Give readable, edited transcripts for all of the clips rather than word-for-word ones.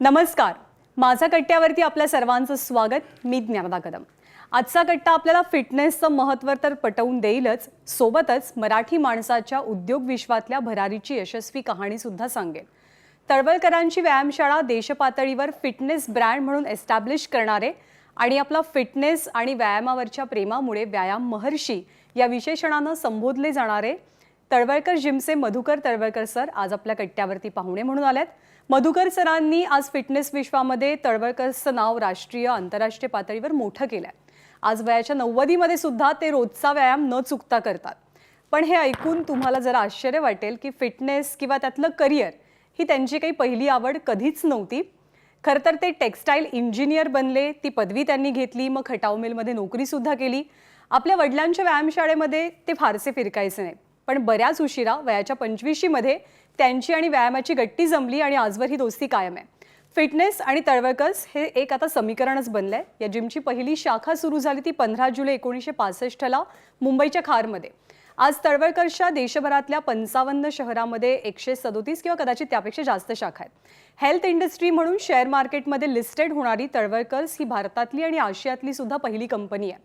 नमस्कार. माझा कट्ट्यावरती आपल्या सर्वांचं स्वागत. मी ज्ञानदा कदम. आजचा कट्टा आपल्याला फिटनेसचं महत्त्व तर पटवून देईलच, सोबतच मराठी माणसाच्या उद्योग विश्वातल्या भरारीची यशस्वी कहाणी सुद्धा सांगेल. तळवलकरांची व्यायामशाळा देशपातळीवर फिटनेस ब्रँड म्हणून एस्टॅब्लिश करणारे आणि आपला फिटनेस आणि व्यायामावरच्या प्रेमामुळे व्यायाम महर्षी या विशेषणानं संबोधले जाणारे तळवलकर जिमचे मधुकर तळवलकर सर आज आपल्या कट्ट्यावरती पाहुणे म्हणून आलेत. मधुकर सरांनी आज फिटनेस विश्वामध्ये तळवलकरचं नाव राष्ट्रीय आंतरराष्ट्रीय पातळीवर मोठं केलंय. आज वयाच्या 90मध्ये सुद्धा ते रोजचा व्यायाम न चुकता करतात. पण हे ऐकून तुम्हाला जरा आश्चर्य वाटेल की फिटनेस किंवा त्यातलं करिअर ही त्यांची काही पहिली आवड कधीच नव्हती. खरं तर ते टेक्स्टाईल इंजिनियर बनले. ती पदवी त्यांनी घेतली, मग खटाव मिलमध्ये नोकरी सुद्धा केली. आपल्या वडिलांच्या व्यायामशाळेमध्ये ते फारसे फिरकायचे नाही, पण बऱ्याच उशिरा वयाच्या 25मध्ये त्यांची आणि व्यायामाची गट्टी जमली आणि आजवर ही दोस्ती कायम आहे. फिटनेस आणि तळवलकर्स हे एक आता समीकरणच बनलंय. या जिमची पहिली शाखा सुरू झाली ती 15 जुलै 1965ला मुंबईच्या खारमध्ये. आज तळवलकर्सच्या देशभरातल्या 55 शहरामध्ये 137 किंवा कदाचित त्यापेक्षा जास्त शाखा आहेत. हेल्थ इंडस्ट्री म्हणून शेअर मार्केटमध्ये लिस्टेड होणारी तळवलकर्स ही भारतातली आणि आशियातली सुद्धा पहिली कंपनी आहे.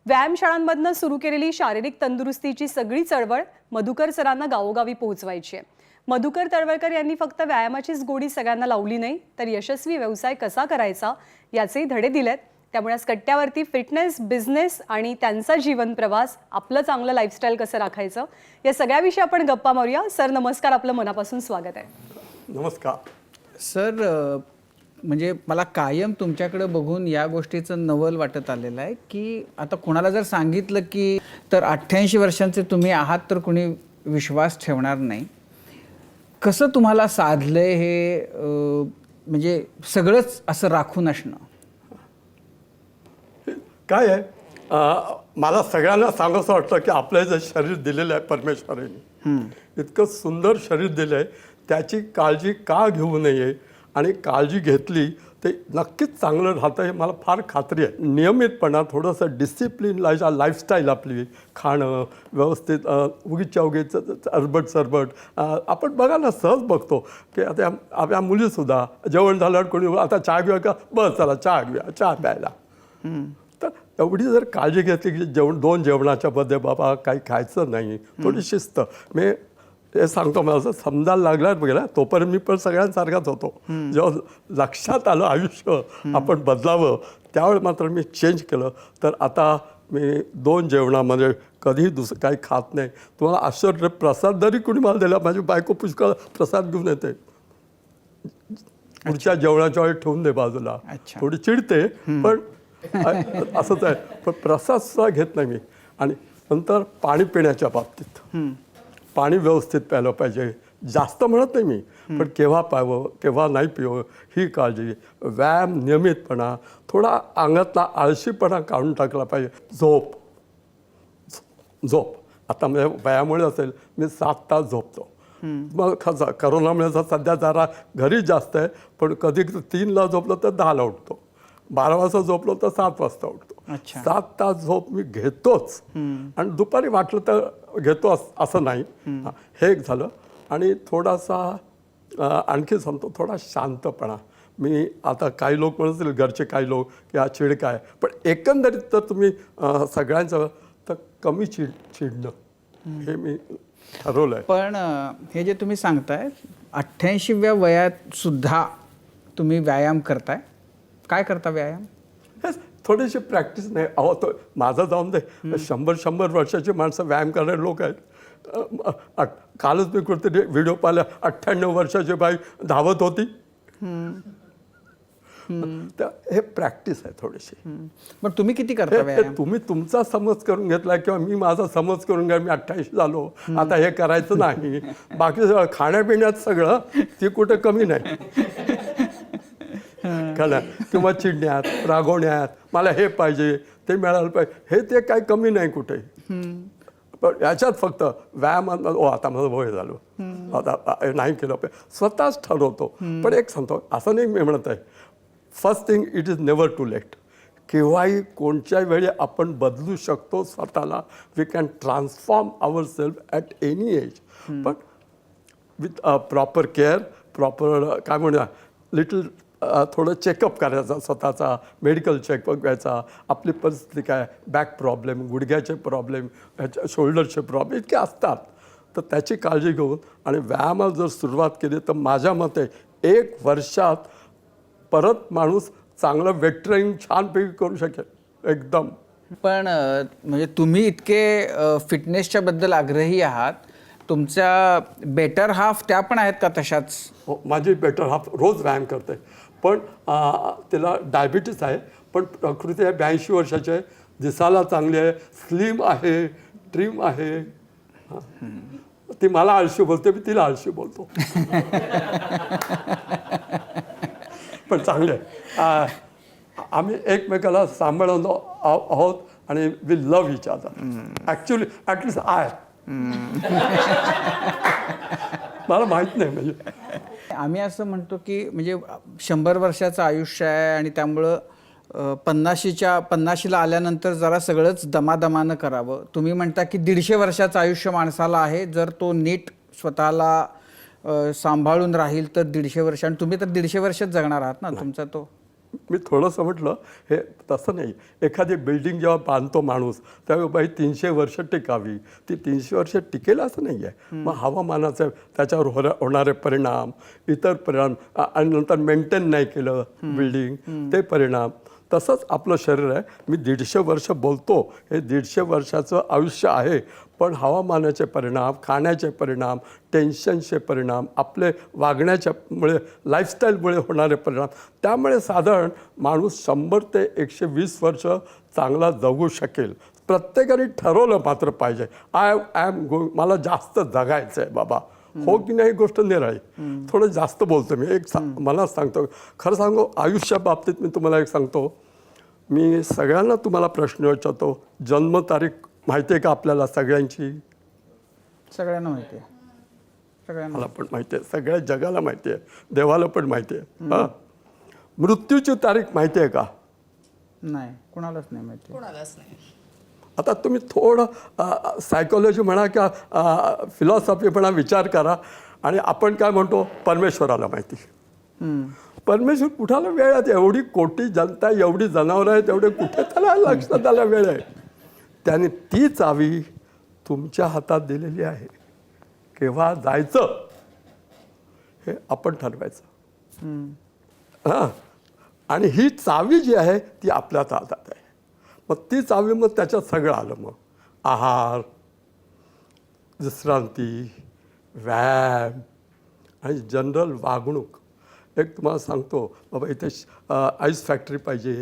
व्यायामशाळांमधनं सुरू केलेली शारीरिक तंदुरुस्तीची सगळी चळवळ मधुकर सरांना गावोगावी पोहोचवायची आहे. मधुकर तळवलकर यांनी फक्त व्यायामाचीच गोडी सगळ्यांना लावली नाही, तर यशस्वी व्यवसाय कसा करायचा याचेही धडे दिलेत. त्यामुळे आज कट्ट्यावरती फिटनेस, बिझनेस आणि त्यांचा जीवन प्रवास, आपलं चांगलं लाईफस्टाईल कसं राखायचं या सगळ्याविषयी आपण गप्पा मारूया. सर नमस्कार, आपलं मनापासून स्वागत आहे. नमस्कार सर. म्हणजे मला कायम तुमच्याकडे बघून या गोष्टीचं नवल वाटत आलेलं आहे की आता कोणाला जर सांगितलं की तर 88 वर्षांचे तुम्ही आहात तर कोणी विश्वास ठेवणार नाही. कसं तुम्हाला साधलंय हे, म्हणजे सगळंच असं राखून असणं? काय आहे, मला सगळ्यांना सांगायचं वाटतं की आपलं जे शरीर दिलेलं आहे परमेश्वराने, इतकं सुंदर शरीर दिलं आहे, त्याची काळजी का घेऊ नये आणि काळजी घेतली ते नक्कीच चांगलं राहतं हे मला फार खात्री आहे. नियमितपणा, थोडंसं डिसिप्लिन लाईफस्टाईल, आपली खाणं व्यवस्थित, उगीच्या उगीच अरबट सरबट. आपण बघा ना, सहज बघतो की आता आपल्या मुलीसुद्धा जेवण झाल्यावर कोणी आता चहा घेऊया का, बस चला चहा घेऊया, चहा प्यायला. तर एवढी जर काळजी घेतली की दोन जेवणाच्या मध्ये बाबा काही खायचं नाही, थोडी शिस्त. मी हे सांगतो, मला असं समजायला लागल्यावर बघा, तोपर्यंत मी पण सगळ्यांसारखाच होतो. जेव्हा लक्षात आलं आयुष्य आपण बदलावं, त्यावेळी मात्र मी चेंज केलं. तर आता मी 2 जेवणामध्ये कधीही दुसरं काही खात नाही. तुम्हाला आश्चर्य, प्रसाद जरी कुणी मला दिला, माझी बायको पुष्कळ प्रसाद घेऊन येते, पुढच्या जेवणाच्या वेळी ठेवून दे बाजूला. थोडी चिडते, पण असंच आहे. पण प्रसाद सुद्धा घेत नाही मी. आणि नंतर पाणी पिण्याच्या बाबतीत पाणी व्यवस्थित प्यायलं पाहिजे. जास्त म्हणत नाही मी, पण केव्हा प्यावं केव्हा नाही पिवं ही काळजी. व्यायाम, नियमितपणा, थोडा अंगातला आळशीपणा काढून टाकला पाहिजे. झोप आता म्हणजे वयामुळे असेल, मी 7 तास झोपतो. मग करोनामुळे सध्या जरा घरी जास्त आहे, पण कधी 3ला झोपलो तर 10ला उठतो, 12 वाजता झोपलो तर 7 वाजता उठतो. 7 तास झोप मी घेतोच. आणि दुपारी वाटलं तर घेतो असं नाही. हे एक झालं. आणि थोडासा आणखी सांगतो, थोडा शांतपणा. मी आता काही लोक म्हणतील, घरचे काही लोक की हा चिड काय, पण एकंदरीत तर तुम्ही सगळ्यांचं तर कमी चिडणं हे मी ठरवलं आहे. पण हे जे तुम्ही सांगताय 88व्या वयात सुद्धा तुम्ही व्यायाम करताय. काय करता व्यायाम? थोडीशी प्रॅक्टिस नाही. अहो, तो माझं जाऊन दे, 100 वर्षाची माणसं व्यायाम करणारे लोक आहेत. कालच मी कुठेतरी व्हिडिओ पाहिला, 98 वर्षाची बाई धावत होती. तर हे प्रॅक्टिस आहे थोडीशी. पण तुम्ही किती करता व्यायाम? तुम्ही तुमचा समज करून घेतला किंवा मी माझा समज करून घ्या, मी 88 झालो आता हे करायचं नाही. बाकी सगळं खाण्यापिण्यात सगळं ती कुठे कमी नाही. किंवा चिडण्यात, रागवण्यात, मला हे पाहिजे ते मिळालं पाहिजे, हे ते काही कमी नाही कुठे. पण याच्यात फक्त व्यायामात आता माझं वय झालं, आता नाही केलं पाहिजे, स्वतःच ठरवतो. पण एक सांगतो, असं नाही मी म्हणत आहे, first thing, it is never too late. केव्हाही कोणत्याही वेळी आपण बदलू शकतो स्वतःला. We can transform our self at any age. पण विथ प्रॉपर केअर, प्रॉपर काय म्हणूया, लिटल थोडं चेकअप करायचा स्वतःचा, मेडिकल चेकअप घ्यायचा, आपली परिस्थिती काय, बॅक प्रॉब्लेम, गुडघ्याचे प्रॉब्लेम, शोल्डरचे प्रॉब्लेम इतके असतात. तर त्याची काळजी घेऊन आणि व्यायामाला जर सुरुवात केली तर माझ्या मते 1 वर्षात परत माणूस चांगलं वेट ट्रेनिंग छानपैकी करू शकेल एकदम. पण म्हणजे तुम्ही इतके फिटनेसच्या बद्दल आग्रही आहात, तुमच्या बेटर हाफ त्या पण आहेत का तशाच? हो, माझी बेटर हाफ रोज व्यायाम करते, पण तिला डायबिटीस आहे, पण प्रकृती आहे 82 वर्षाची आहे, दिसायला चांगली आहे, स्लिम आहे, ट्रिम आहे. ती मला आळशी बोलते, मी तिला आळशी बोलतो. पण चांगले आहे. आम्ही एकमेकाला सांभाळून आहोत आणि we love each other. Actually at least I मला माहीत नाही. म्हणजे आम्ही असं म्हणतो की म्हणजे 100 वर्षाचं आयुष्य आहे आणि त्यामुळं 50ला आल्यानंतर जरा सगळंच दमादमानं करावं. तुम्ही म्हणता की 150 वर्षाचं आयुष्य माणसाला आहे, जर तो नीट स्वतःला सांभाळून राहील तर 150 वर्ष. आणि तुम्ही तर 150 वर्षच जगणार आहात ना तुमचा तो. मी थोडंसं म्हटलं हे तसं नाही. एखादी बिल्डिंग जेव्हा बांधतो माणूस त्यावेळी बाई 300 वर्ष टिकावी, ती 300 वर्ष टिकेल असं नाही आहे. मग हवामानाचे त्याच्यावर होणारे परिणाम, इतर परिणाम, आणि नंतर मेंटेन नाही केलं बिल्डिंग, ते परिणाम. तसंच आपलं शरीर आहे. मी 150 वर्ष बोलतो, हे 150 वर्षाचं आयुष्य आहे, पण हवामानाचे परिणाम, खाण्याचे परिणाम, टेन्शनचे परिणाम, आपले वागण्याच्यामुळे लाईफस्टाईलमुळे होणारे परिणाम, त्यामुळे साधारण माणूस 100 ते 120 वर्ष चांगला जगू शकेल. प्रत्येकाने ठरवलं मात्र पाहिजे, आय एम गोइंग, मला जास्त जगायचं आहे बाबा. हो की नाही गोष्ट निराळी. थोडं जास्त बोलतो मी. मला सांगतो, खरं सांगू, आयुष्याबाबतीत मी तुम्हाला एक सांगतो. मी सगळ्यांना तुम्हाला प्रश्न विचारतो, जन्मतारीख माहिती आहे का आपल्याला सगळ्यांची? सगळ्यांना माहिती आहे. सगळ्यांना मला पण माहिती आहे, सगळ्या जगाला माहिती आहे, देवाला पण माहिती आहे. हां, मृत्यूची तारीख माहिती आहे का? नाही, कुणालाच नाही माहिती. कोणालाच नाही. आता तुम्ही थोडं सायकोलॉजी म्हणा किंवा फिलॉसॉफी म्हणा, विचार करा. आणि आपण काय म्हणतो, परमेश्वराला माहिती. परमेश्वर कुठाला वेळ आहे? एवढी कोटी जनता, एवढी जनावरं आहेत, एवढे कुठे त्याला लक्ष द्यायला वेळ आहे? त्याने ती चावी तुमच्या हातात दिलेली आहे. केव्हा जायचं हे आपण ठरवायचं. हां, आणि ही चावी जी आहे ती आपल्याच हातात आहे. मग ती चावी, मग त्याच्यात सगळं आलं. मग आहार, विश्रांती, व्यायाम आणि जनरल वागणूक. एक तुम्हाला सांगतो बाबा, इथे आईस फॅक्टरी पाहिजे.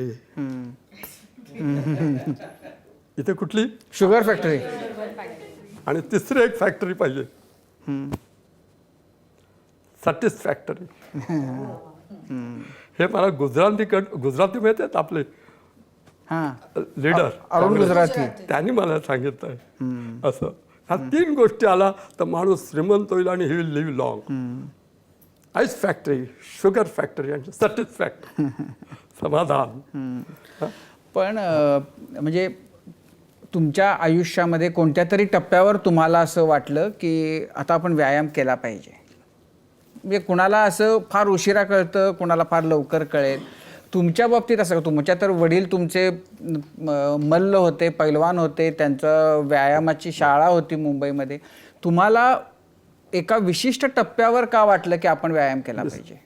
इथे कुठली? Sugar factory. आणि तिसरी एक फॅक्टरी पाहिजे, सॅटिस्फॅक्टरी. हे मला गुजराती माहिती आहेत आपले लीडर अरुण गुजराती, त्यांनी मला सांगितलं आहे असं. ह्या 3 गोष्टी आला तर माणूस श्रीमंत होईल आणि he will live long. Ice factory, sugar factory आणि सॅटिस्फॅक्टरी, समाधान. पण म्हणजे तुमच्या आयुष्यामध्ये कोणत्या तरी टप्प्यावर तुम्हाला असं वाटलं की आता आपण व्यायाम केला पाहिजे? म्हणजे कुणाला असं फार उशिरा कळतं, कुणाला फार लवकर कळेल. तुमच्या बाबतीत असं का? तुमच्या तर वडील तुमचे मल्ल होते, पैलवान होते, त्यांचं व्यायामाची शाळा होती मुंबईमध्ये. तुम्हाला एका विशिष्ट टप्प्यावर का वाटलं की आपण व्यायाम केला पाहिजे?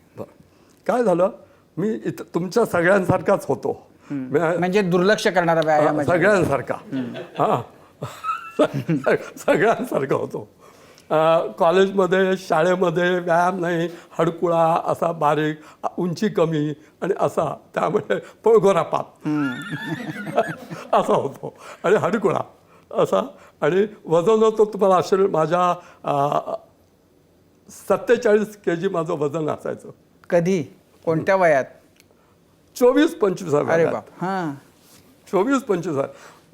काय झालं, मी इथं तुमच्या सगळ्यांसारखाच होतो. म्हणजे दुर्लक्ष करणारा व्यायाम सगळ्यांसारखा. हां, सगळ्यांसारखा होतो. कॉलेजमध्ये, शाळेमध्ये व्यायाम नाही, हडकुळा असा, बारीक, उंची कमी आणि असा, त्यामुळे पळगोरा पाप असा होतो आणि हडकुळा असा. आणि वजन होतं, तुम्हाला आश्चर्य, माझ्या 47 kg माझं वजन असायचं. कधी, कोणत्या वयात? 24-25. अरे बाप. हां, 24-25.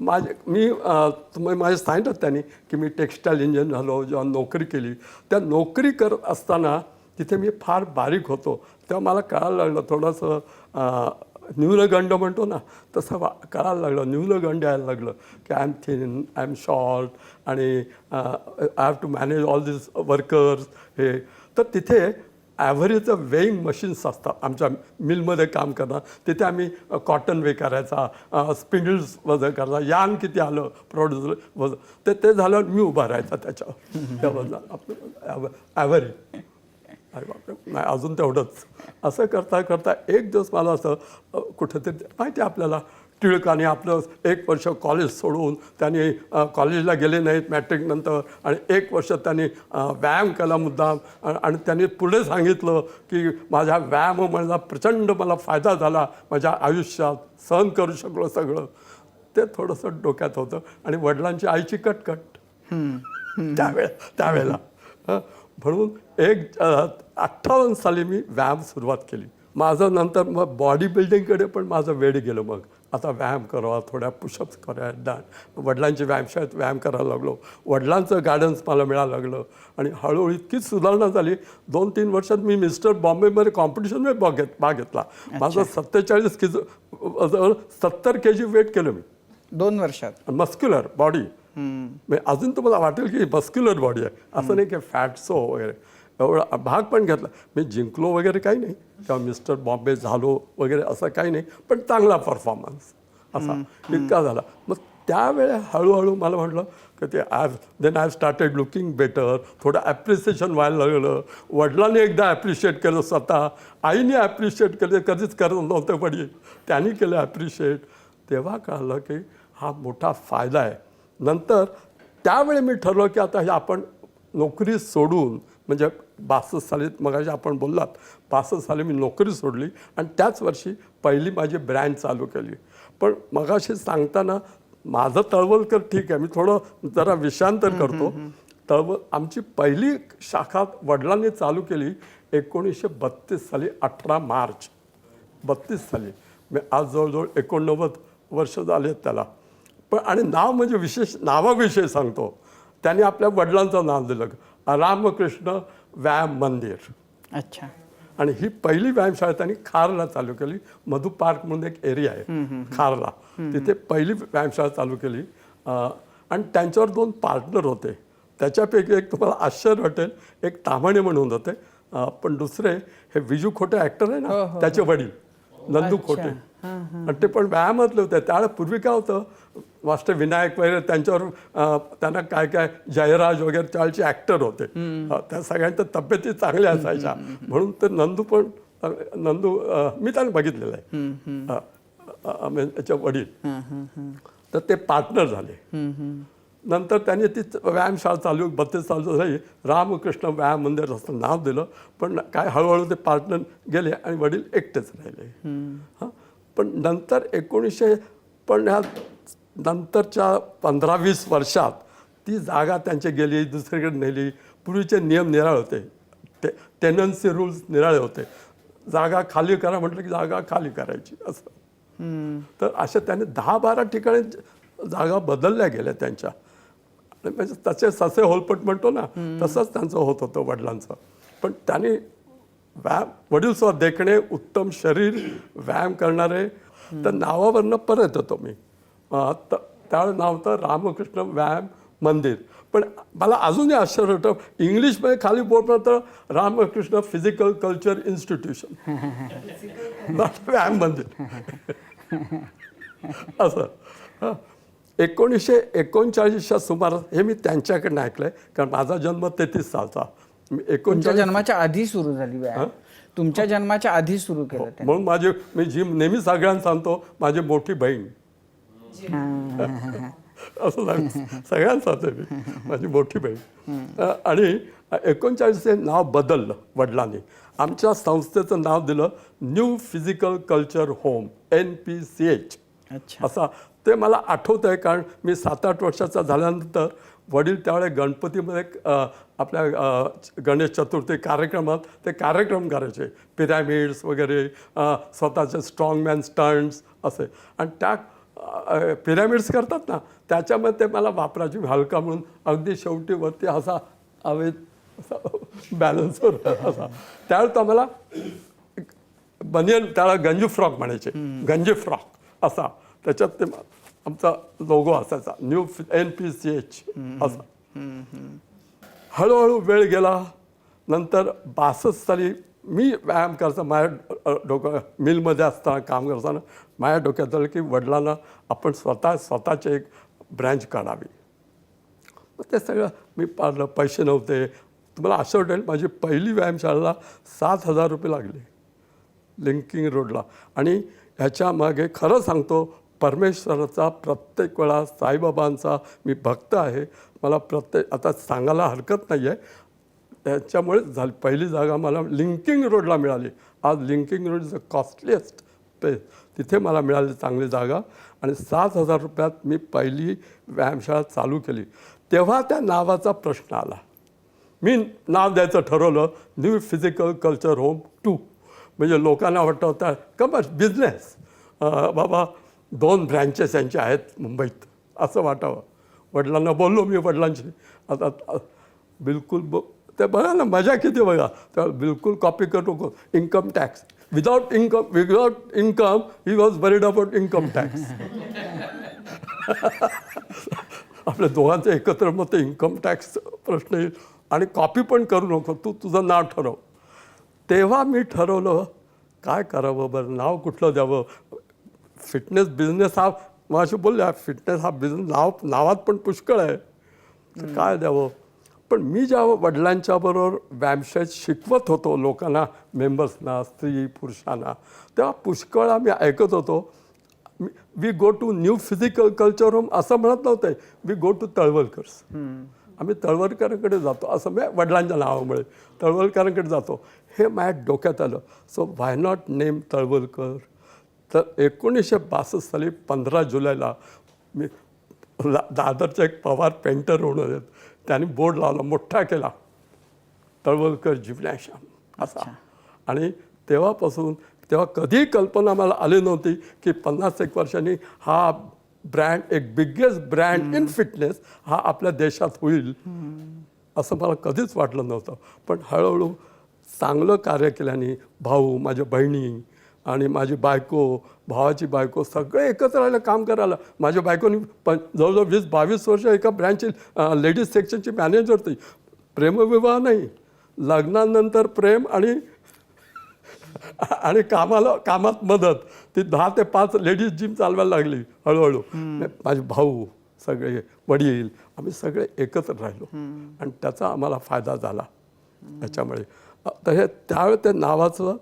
माझे सांगितलं त्यांनी की मी टेक्स्टाईल इंजिनियर झालो. जेव्हा नोकरी केली, त्या नोकरी करत असताना तिथे मी फार बारीक होतो. तेव्हा मला कळायला लागलं, थोडंसं न्यूनगंड म्हणतो ना, तसं कळायला लागलं, न्यूनगंड यायला लागलं की I am thin, I am short, आणि I have to manage all this workers. हे तर तिथे ॲव्हरेजचं वेईंग मशीन्स असतात आमच्या मिलमध्ये काम करणार. तिथे आम्ही कॉटन वे करायचा, स्पिंडल्स वजन करायचा, यान किती आलं प्रोड्यूसर वजन ते झालं मी उभा राहायचा त्याच्यावर त्या वजन आपलं ॲव्हरेज. अरे बापरे, नाही अजून तेवढंच. असं करता करता एक दिवस मला असं कुठेतरी माहिती आहे आपल्याला टिळकाने आपलं 1 वर्ष कॉलेज सोडून त्यांनी कॉलेजला गेले नाहीत मॅट्रिकनंतर आणि 1 वर्ष त्यांनी व्यायाम केला मुद्दाम आणि त्यांनी पुढे सांगितलं की माझ्या व्यायामामुळे प्रचंड मला फायदा झाला माझ्या आयुष्यात, सहन करू शकलो सगळं. ते थोडंसं डोक्यात होतं. आणि वडिलांची आईची कटकट त्यावेळेला म्हणून 58 साली मी व्यायाम सुरुवात केली. माझं नंतर मग बॉडी बिल्डिंगकडे पण माझं वेळ गेलं. मग आता व्यायाम करावा, थोड्या पुशअप्स करायला, वडिलांची व्यायामशाळेत व्यायाम करायला लागलो. वडिलांचं गायडन्स मला मिळायला लागलं आणि हळूहळू इतकी सुधारणा झाली. 2-3 वर्षात मी मिस्टर बॉम्बेमध्ये कॉम्पिटिशनमध्ये भाग घेतला. माझं 47 70 kg वेट केलं मी 2 वर्षात. Muscular body. अजून तुम्हाला वाटेल की मस्क्युलर बॉडी आहे, असं नाही की फॅटसो वगैरे. एवढा भाग पण घेतला मी. जिंकलो वगैरे काही नाही किंवा मिस्टर बॉम्बे झालो वगैरे असं काही नाही, पण चांगला परफॉर्मन्स असा इतका झाला. मग त्यावेळे हळूहळू मला म्हटलं की ते आय स्टार्टेड लुकिंग बेटर. थोडं ॲप्रिसिएशन व्हायला लागलं. वडिलांनी एकदा ॲप्रिशिएट केलं स्वतः, आईने ॲप्रिशिएट केलं, कधीच करत नव्हतं पण त्यांनी केलं ॲप्रिशिएट. तेव्हा कळलं की हा मोठा फायदा आहे. नंतर त्यावेळी मी ठरवलं की आता हे आपण नोकरी सोडून, म्हणजे 62 साली मगाशी आपण बोललात, 62 साली मी नोकरी सोडली आणि त्याच वर्षी पहिली माझी ब्रँड चालू केली. पण मगाशी सांगताना माझं तळवलकर ठीक आहे, मी थोडं जरा विषयांतर करतो. आमची पहिली शाखा वडिलांनी चालू केली 1932 साली 18 मार्च 32 साली. मी आज जवळजवळ 89 वर्ष झाले आहेत त्याला. पण आणि नाव म्हणजे विशेष नावाविषयी सांगतो. त्यांनी आपल्या वडिलांचं नाव दिलं रामकृष्ण व्यायाम मंदिर. अच्छा. आणि ही पहिली व्यायामशाळा त्यांनी खारला चालू केली. मधु पार्क म्हणून एक एरिया आहे खारला, तिथे पहिली व्यायामशाळा चालू केली. आणि त्यांच्यावर 2 पार्टनर होते. त्याच्यापैकी एक तुम्हाला आश्चर्य वाटेल, एक ताम्हाणे म्हणून होते, पण दुसरे हे विजू खोटे ॲक्टर आहे ना, त्याचे वडील नंदू खोटे. आणि ते पण व्यायामातले होते. त्यावेळेला पूर्वी काय होतं, मास्टर विनायक वगैरे त्यांच्यावर त्यांना काय काय जयराज वगैरे त्यावेळेचे ॲक्टर होते. त्या सगळ्यांच्या तब्येती चांगल्या असायच्या म्हणून ते नंदू मी त्यांना बघितलेलं आहे, त्याच्या वडील. तर ते पार्टनर झाले. नंतर त्यांनी ती व्यायामशाळा चालू 32 साल झाली, रामकृष्ण व्यायाम मंदिर असं नाव दिलं. पण काय हळूहळू ते पार्टनर गेले आणि वडील एकटेच राहिले. पण नंतर पण ह्या नंतरच्या 15-20 वर्षात ती जागा त्यांची गेली, दुसरीकडे नेली. पूर्वीचे नियम निराळे होते, टेनन्सी रूल्स निराळे होते. जागा खाली करा म्हटलं की जागा खाली करायची असं. तर अशा त्याने 10-12 ठिकाणी जागा बदलल्या गेल्या त्यांच्या. म्हणजे तसे ससे होलपट म्हणतो ना, तसंच त्यांचं होत होतं वडिलांचं. पण त्यांनी वडील सुद्धा देखणे, उत्तम शरीर, व्यायाम करणारे. तर नावावरनं परत येतो मी. त्यावेळेस नाव होतं रामकृष्ण व्यायाम मंदिर. पण मला अजूनही आश्चर्य होतं, इंग्लिशमध्ये खाली बोर्ड होतं रामकृष्ण फिजिकल कल्चर इन्स्टिट्यूशन, व्यायाम मंदिर असं. 1939च्या सुमारास हे मी त्यांच्याकडनं ऐकलंय, कारण माझा जन्म 33 सालचा. तुमच्या जन्माच्या आधी सुरू झाली व्यायाम? तुमच्या जन्माच्या आधी सुरू केलं ते. म्हणून मी नेहमी सगळ्यांना सांगतो माझी मोठी बहीण असं सगळ्यांना सांगतो मी, माझी मोठी बहीण. आणि 39 हे नाव बदललं वडिलांनी. आमच्या संस्थेचं नाव दिलं new physical culture home, NPCH असं. ते मला आठवतं आहे, कारण मी 7-8 वर्षाचा झाल्यानंतर वडील त्यावेळेस गणपतीमध्ये आपल्या गणेश चतुर्थी कार्यक्रमात ते कार्यक्रम करायचे, पिरॅमिड्स वगैरे, स्वतःचे स्ट्रॉंगमॅन स्टंट्स असे. आणि त्या पिरॅमिड्स करतात ना, त्याच्यामध्ये ते मला वापरायची हलका म्हणून. अगदी शेवटी वरती असा असा बॅलन्सवर असा. त्यावेळेस तो मला बनियन, त्याला गंजी फ्रॉक म्हणायचे, गंजी फ्रॉक असा. त्याच्यात ते आमचा लोगो असायचा, न्यू NPCH असा. हळूहळू वेळ गेला. नंतर 62 साली मी व्यायाम करता माझ्या डोकं मिलमध्ये असताना काम करताना माझ्या डोक्यात आलं की वडिलांना आपण स्वतःचे एक ब्रँच काढावी. मग ते सगळं मी पाडलं. पैसे नव्हते. तुम्हाला असं वाटेल माझी पहिली व्यायामशाळेला 7,000 रुपये लागले लिंकिंग रोडला. आणि ह्याच्या मागे खरं सांगतो परमेश्वराचा प्रत्येक वेळा साईबाबांचा मी भक्त आहे. मला आता सांगायला हरकत नाही आहे. त्याच्यामुळे झाली पहिली जागा मला लिंकिंग रोडला मिळाली. आज linking road is the costliest place. तिथे मला मिळाली चांगली जागा आणि 7,000 रुपयात मी पहिली व्यायामशाळा चालू केली. तेव्हा त्या नावाचा प्रश्न आला. मी नाव द्यायचं ठरवलं न्यू फिजिकल कल्चर होम 2. म्हणजे लोकांना वाटतं होतं कमर्स बिझनेस बाबा 2 ब्रँचेस यांचे आहेत मुंबईत असं वाटावं. वडिलांना बोललो मी वडिलांशी आता बिलकुल ते बघा ना मजा किती बघा. तर बिलकुल कॉपी करू नको. Income tax without income he was worried about income tax. आपल्या दोघांचं एकत्र मग ते इन्कम टॅक्स प्रश्न येईल आणि कॉपी पण करू नको. तुझं नाव ठरव. तेव्हा मी ठरवलं काय करावं बरं नाव कुठलं द्यावं. फिटनेस बिझनेस हा माझ्याशी बोलल्या फिटनेस हा बिझनेस नावात पण पुष्कळ आहे तर काय द्यावं. पण मी जेव्हा वडिलांच्याबरोबर व्यायामशाळेत शिकवत होतो लोकांना मेंबर्सना स्त्री पुरुषांना तेव्हा पुष्कळ आम्ही ऐकत होतो we go to new physical culture home असं म्हणत नव्हते. We go to Talwalkars. आम्ही तळवलकरांकडे जातो असं मी वडिलांच्या नावामुळे तळवलकरांकडे जातो हे माझ्या डोक्यात आलं. So why not name Talwalkar. तर 1962 साली 15 जुलैला मी दादरचा एक पवार पेंटर होणार आहेत त्यांनी बोर्ड लावला मोठा केला तळवलकर जिम्नॅशियम असा. आणि तेव्हा कधीही कल्पना मला आली नव्हती की 50-1 वर्षांनी हा ब्रँड एक बिगेस्ट ब्रँड इन फिटनेस हा आपल्या देशात होईल असं मला कधीच वाटलं नव्हतं. पण हळूहळू चांगलं कार्य केल्याने भाऊ माझ्या बहिणी आणि माझी बायको भावाची बायको सगळे एकत्र राहिलं काम करायला. माझ्या बायकोनी जवळजवळ 20-22 वर्ष एका ब्रँचची लेडीज सेक्शनची मॅनेजर होती. प्रेमविवाह नाही लग्नानंतर प्रेम आणि कामात मदत. ती 10 ते 5 लेडीज जिम चालवायला लागली हळूहळू. माझे भाऊ सगळे वडील आम्ही सगळे एकत्र राहिलो आणि त्याचा आम्हाला फायदा झाला त्याच्यामुळे. तर हे त्यावेळी ते नावाचं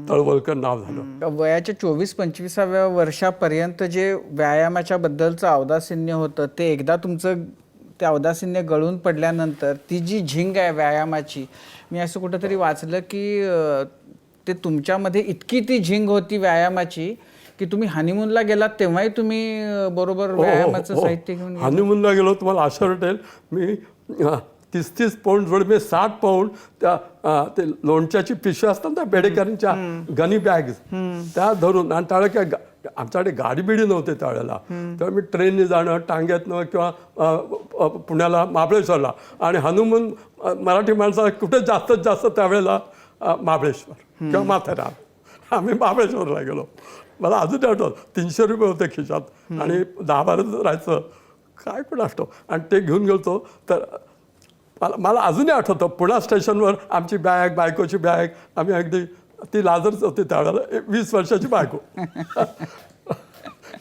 तळवलकर नाव झालं. वयाच्या 24-25व्या वर्षापर्यंत जे व्यायामाच्या बद्दलचं औदासिन्य होतं ते एकदा तुमचं ते औदासिन्य गळून पडल्यानंतर ती जी झिंग आहे व्यायामाची मी असं कुठंतरी वाचलं की ते तुमच्यामध्ये इतकी ती झिंग होती व्यायामाची की तुम्ही हनीमूनला गेलात तेव्हाही तुम्ही बरोबर व्यायामाचं साहित्य घेऊन हनीमूनला गेलो. तुम्हाला आशा वाटेल मी 30-30 पाऊंड जोड मी 60 पाऊंड त्या ते लोणच्याची पिशवी असतात ना बेडेकरांच्या गनी बॅग्स त्या धरून आणि त्यावेळेला काय आमच्याकडे गाडी बिडी नव्हते त्यावेळेला. तेव्हा मी ट्रेनने जाणं टांग्यातनं किंवा पुण्याला महाबळेश्वरला आणि हनुमान मराठी माणसाला कुठे जास्तीत जास्त त्यावेळेला महाबळेश्वर किंवा माथेरान. आम्ही महाबळेश्वरला गेलो. मला अजून आठवत 300 रुपये होते खिशात आणि 10-12 राहायचं काय पण असतो आणि ते घेऊन गेलो. तर मला अजूनही आठवतं पुणा स्टेशनवर आमची बॅग बायकोची बॅग आम्ही अगदी ती लाजरच होती त्यावेळेला 20 वर्षाची बायको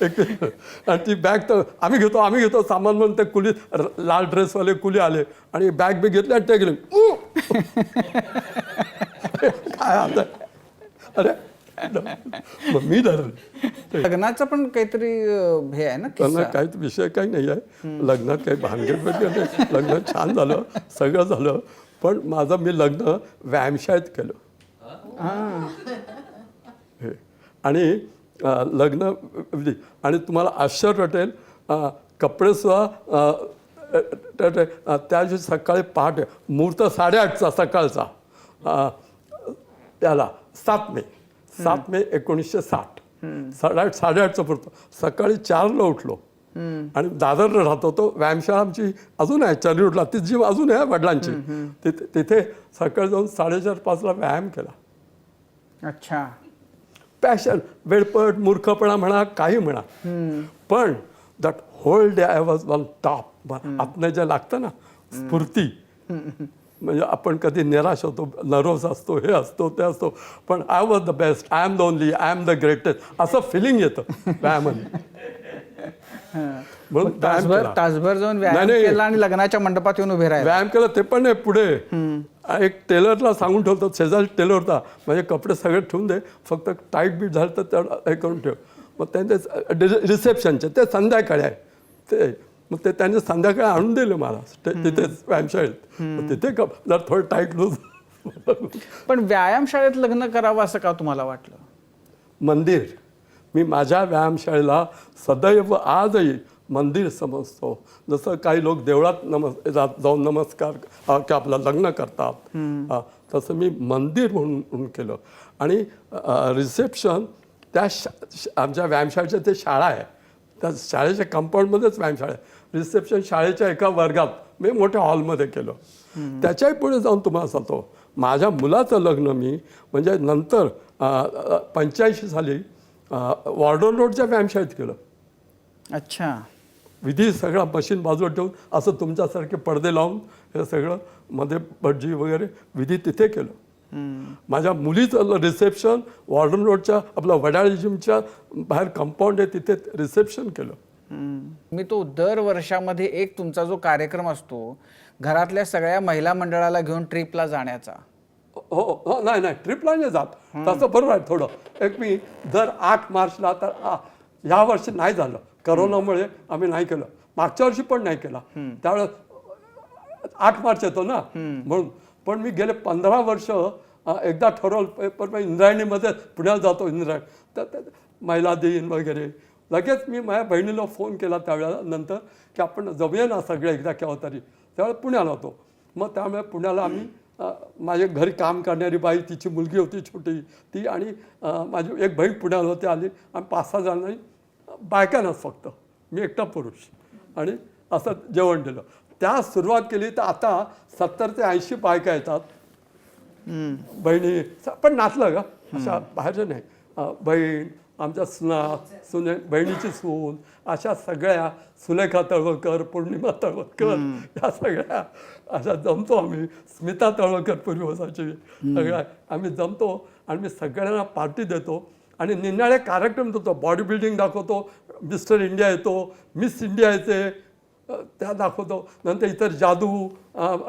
आणि ती बॅग तर आम्ही घेतो सामान म्हणून ते कुली लाल ड्रेसवाले कुली आले आणि बॅग बी घेतली आणि ते गेले काय आता अरे मग मी धरलं. लग्नाचं पण काहीतरी हे आहे ना त्यांना काही विषय काही नाही आहे. लग्नात काही भानगड नाही. लग्न छान झालं सगळं झालं पण माझं मी लग्न व्यायामशाळेत केलं. आणि लग्न आणि तुम्हाला आश्चर्य वाटेल कपडेसुद्धा त्या दिवशी सकाळी पहाटे मुहूर्त 8:30चा सकाळचा त्याला 7 मे 1960 8:30चं पुरतं सकाळी 4ला उठलो आणि दादरला राहतो तो व्यायामशाळा आमची अजून आहे चर्रीरोडला ती जी अजून आहे वडिलांची तिथे सकाळी जाऊन 4:30-5ला व्यायाम केला. अच्छा पॅशन वेळपट मूर्खपणा म्हणा काही म्हणा पण that whole day I was on top. आतनं जे लागतं ना स्फूर्ती म्हणजे आपण कधी निराश होतो, नर्वस असतो, हे असतो, ते असतो, पण I was the best, I am the only, I am the greatest असं फिलिंग येतं व्यायामाने. म्हणून व्यायाम तासभर केला. तासभर जाऊन व्यायाम नाही. केला आणि लग्नाच्या मंडपात येऊन उभे राहिले. व्यायाम केला ते पण नाही, पुढे एक टेलरला सांगून ठेवतो, शेजारी टेलर होता, माझे कपडे सगळे ठेवून दे, फक्त टाईट बीट झालं तर तेवढं हे करून ठेव. मग त्यांचे रिसेप्शनचे ते संध्याकाळी आहे ते, मग ते त्यांनी संध्याकाळी आणून दिले मला तिथेच व्यायामशाळेत. मग तिथे जर थोडं टाईट लूज. पण व्यायामशाळेत लग्न करावं असं का तुम्हाला वाटलं? मंदिर, मी माझ्या व्यायामशाळेला सदैव आजही मंदिर समजतो. जसं काही लोक देवळात जाऊन नमस्कार की आपलं लग्न करतात, तसं मी मंदिर म्हणून केलं. आणि रिसेप्शन त्या आमच्या व्यायामशाळेच्या ते शाळा आहे, त्या शाळेच्या कंपाऊंडमध्येच व्यायामशाळा आहे. रिसेप्शन शाळेच्या एका वर्गात मी मोठ्या हॉलमध्ये केलं. त्याच्याही पुढे जाऊन तुम्हाला सांगतो, माझ्या मुलाचं लग्न मी म्हणजे नंतर 85 साली वॉर्डन रोडच्या व्यायामशाळेत केलं. अच्छा. विधी सगळा मशीन बाजूला ठेवून असं तुमच्यासारखे पडदे लावून हे सगळं मध्ये भटजी वगैरे विधी तिथे केलं. माझ्या मुलीचं रिसेप्शन वॉर्डन रोडच्या आपला वडाळी जिमच्या बाहेर कंपाऊंड आहे तिथे रिसेप्शन केलं. मी तो दर वर्षामध्ये एक तुमचा जो कार्यक्रम असतो घरातल्या सगळ्या महिला मंडळाला घेऊन ट्रिपला जाण्याचा. हो नाही ट्रिपला नाही जात, तसं बरोबर आहे थोडं. एक मी दर 8 मार्चला, तर ह्या वर्षी नाही झालं करोनामुळे आम्ही नाही केलं, मागच्या वर्षी पण नाही केला, त्यावेळेस 8 मार्च येतो ना म्हणून. पण मी गेले 15 वर्ष एकदा ठरवलं, पण इंद्रायणीमध्ये पुण्याला जातो, इंद्रायणी तर महिला दिन वगैरे. लगेच मी माझ्या बहिणीला फोन केला त्यावेळेला नंतर की आपण जाऊया ना सगळे एकदा केव्हा तरी. त्यावेळेला पुण्याला होतो. मग त्यामुळे पुण्याला आम्ही माझ्या घरी काम करणारी बाई, तिची मुलगी होती छोटी ती, आणि माझी एक बहीण पुण्याला होती, आली. आम्ही 5-6 जणांनी बायकांनाच फक्त, मी एकटा पुरुष, आणि असं जेवण दिलं. त्या सुरुवात केली तर आता 70 ते 80 बायका येतात. बहिणी पण नाचलं का अशा बाहेरच्या नाही, बहीण, आमच्या सुने, बहिणीची सून, अशा सगळ्या, सुलेखा तळवळकर, पौर्णिमा तळवळकर, या सगळ्या अशा जमतो आम्ही. स्मिता तळवळकर पूर्वी होसाची, सगळ्या आम्ही जमतो आणि मी सगळ्यांना पार्टी देतो आणि निनाळे कार्यक्रम देतो. बॉडी बिल्डिंग दाखवतो, मिस्टर इंडिया येतो, मिस इंडिया येते, त्या दाखवतो. नंतर इतर जादू,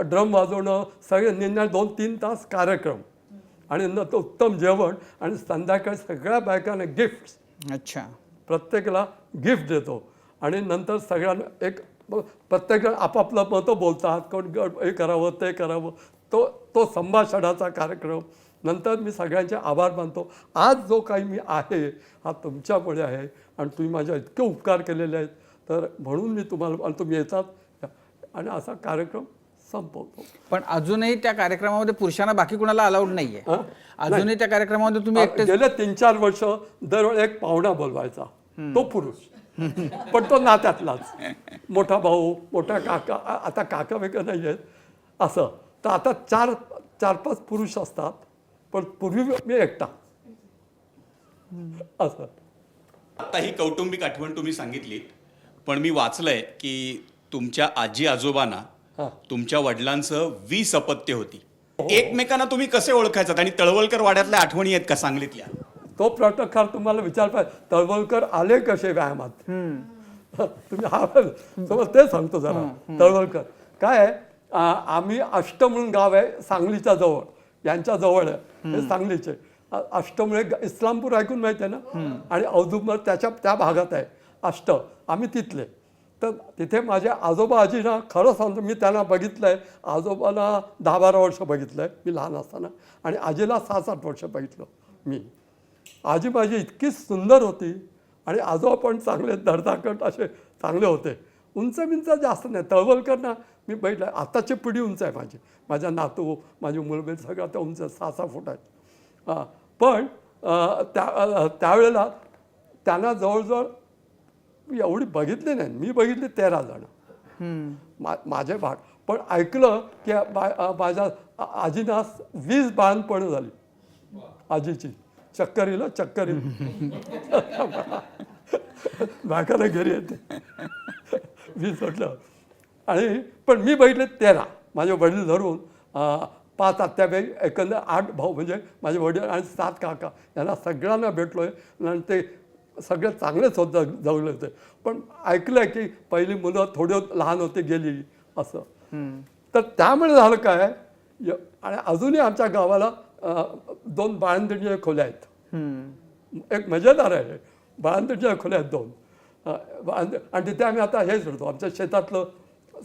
ड्रम वाजवणं, सगळे निनाळे 2-3 तास कार्यक्रम, आणि नंतर उत्तम जेवण, आणि संध्याकाळी सगळ्या बायकांना गिफ्ट. अच्छा. प्रत्येकाला गिफ्ट देतो. आणि नंतर सगळ्यांना एक प्रत्येकजण आपापलं मतं बोलतात, कोण हे करावं ते करावं, तो संभाषणाचा कार्यक्रम. नंतर मी सगळ्यांचे आभार मानतो. आज जो काही मी आहे हा तुमच्यामुळे आहे, आणि तुम्ही माझ्या इतके उपकार केलेले आहेत, तर म्हणून मी तुम्हाला, तुम्ही येतात आणि असा कार्यक्रम संपवतो. पण अजूनही त्या कार्यक्रमामध्ये पुरुषांना बाकी कुणाला अलाउड नाहीये? अजूनही त्या कार्यक्रमामध्ये तुम्ही एकटे? गेले 3-4 वर्ष दरवेळी एक पाहुणा बोलवायचा, तो पुरुष, पण तो नात्यातलाच, मोठा भाऊ, मोठा काका. आता काका वेगळं नाही आहेत असं, तर आता 4-5 पुरुष असतात, पण पूर्वी मी एकटा असं. आता ही कौटुंबिक आठवण तुम्ही सांगितलीत, पण मी वाचलंय की तुमच्या आजी आजोबांना तुमच्या वडिलांसह 20 अपत्य होती. एकमेकांना तुम्ही कसे ओळखायचात, आणि तळवलकर वाड्यातल्या आठवणी आहेत का सांगलीतल्या? तो प्रटकार तुम्हाला विचार पाहिजे, तळवलकर आले कसे व्यायामात. तुम्ही हा ते सांगतो जरा. तळवलकर काय आहे, आम्ही अष्ट म्हणून गाव आहे सांगलीच्या जवळ, यांच्या जवळ आहे, हे सांगलीचे. अष्टमुळे इस्लामपूर ऐकून माहिती आहे ना, आणि औदुंबर त्या भागात आहे अष्ट, आम्ही तिथले. तर तिथे माझे आजोबा आजीना, खरं सांगतो मी त्यांना बघितलं आहे. आजोबाला 10-12 वर्ष बघितलं आहे मी लहान असताना, आणि आजीला 6-7 वर्ष बघितलं मी. आजी माझी इतकी सुंदर होती, आणि आजोबा पण चांगले धडधाकट असे चांगले होते. उंच जास्त नाही. तळवलकरना मी बघितलं, आताची पिढी उंच आहे माझी, माझ्या नातू, माझी मुलगी सगळं त्या उंच 6-6 फूट आहेत. पण त्यावेळेला त्यांना जवळजवळ मी एवढी बघितली नाही, मी बघितली 13 जण माझे भाग. पण ऐकलं की माझ्या आजीना 20 बाळंतपणं झाली आजीची, चक्करीला बायकाला घरी येते 20 म्हटलं. आणि पण मी बघितले 13 माझे वडील धरून, 5 आत्याबाई, एकंदर 8 भाऊ, म्हणजे माझे वडील आणि 7 काका, यांना सगळ्यांना भेटलो आहे आणि ते सगळे चांगलेच होत जगले होते. पण ऐकलं की पहिली मुलं थोडी लहान होती गेली असं. तर त्यामुळे झालं काय, आणि अजूनही आमच्या गावाला 2 बाळंतिणीच्या खोल्या आहेत. एक मजेदार आहे, बाळंतिणीच्या खोल्या आहेत 2. आणि तिथे आम्ही आता हेच ठेवतो, आमच्या शेतातलं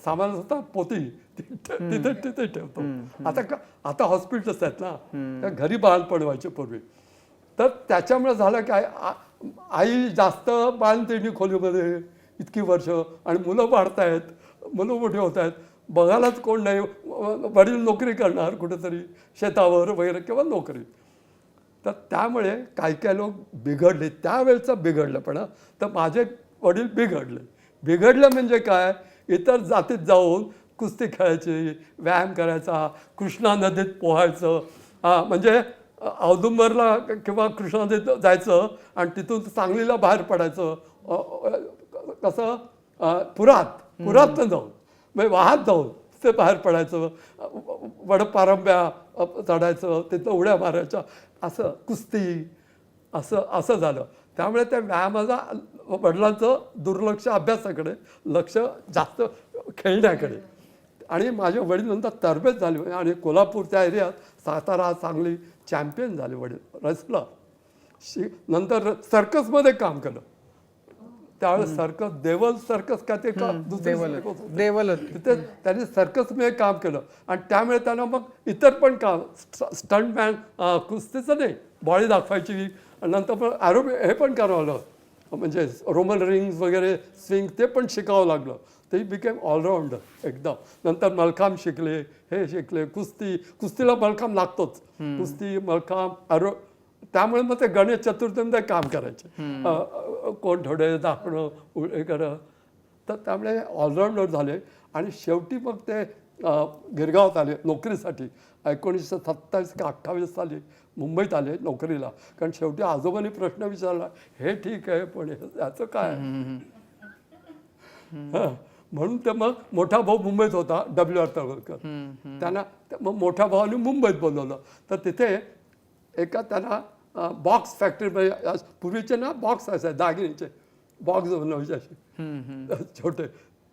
सामान होता पोती तिथे ठेवतो. आता हॉस्पिटल्स आहेत ना, त्या घरी बाळंतपण व्हायचे पूर्वी. तर त्याच्यामुळे झालं काय, आई जास्त बाळंतिणी खोलीमध्ये इतकी वर्ष, आणि मुलं वाढतायत, मुलं मोठी होत आहेत, बघायलाच कोण नाही. वडील नोकरी करणार कुठेतरी शेतावर वगैरे किंवा नोकरी. तर त्यामुळे काही लोक बिघडले, त्यावेळचं बिघडलं. पण तर माझे वडील बिघडले म्हणजे काय, इतर जातीत जाऊन कुस्ती खेळायची, व्यायाम करायचा, कृष्णा नदीत पोहायचं, म्हणजे औदुंबरला किंवा कृष्णा नदीत जायचं आणि तिथून सांगलीला बाहेर पडायचं. कसं पुरात जाऊन म्हणजे वाहत जाऊन ते बाहेर पडायचं, वडपारंब्या चढायचं, तिथं उड्या मारायच्या, असं कुस्ती असं झालं. त्यामुळे त्या व्यायामाचा वडिलांचं दुर्लक्ष अभ्यासाकडे, लक्ष जास्त खेळण्याकडे. आणि माझे वडील नंतर तरबेज झाले आणि कोल्हापूर त्या एरियात, सातारा, सांगली चॅम्पियन झाले वडील रेसलर. नंतर सर्कसमध्ये काम केलं. त्यावेळेस सर्कस, देवल सर्कस काय ते देवल तिथे त्यांनी सर्कसमध्ये काम केलं. आणि त्यामुळे त्यांना मग इतर पण काम, स्टंटमॅन, कुस्तीचं नाही, बॉडी दाखवायची, नंतर पण हे पण करावं लागलं, म्हणजे रोमन रिंग्स वगैरे, स्विंग ते पण शिकावं लागलं. ते बिकेम ऑलराऊंडर एकदम. नंतर मलखांब शिकले, हे शिकले, कुस्तीला मलखांब लागतोच, कुस्ती, मलखांब, त्यामुळे मग ते गणेश चतुर्थीमध्ये काम करायचे, कोण थोडे दाखवणं, हे करणं. तर त्यामुळे ऑलराऊंडर झाले. आणि शेवटी मग ते गिरगावात आले नोकरीसाठी. 1927 का 28 साली मुंबईत आले नोकरीला. कारण शेवटी आजोबांनी प्रश्न विचारला, हे ठीक आहे पण याचं काय. म्हणून ते मग मोठा भाऊ मुंबईत होता, W.R. तळवलकर. त्यांना मग मोठ्या भावाने मुंबईत बोलवलं. तर तिथे एका त्यांना बॉक्स फॅक्टरीमध्ये, पूर्वीचे ना बॉक्स असायचे दागिनीचे, बॉक्स बनवायचे असे छोटे,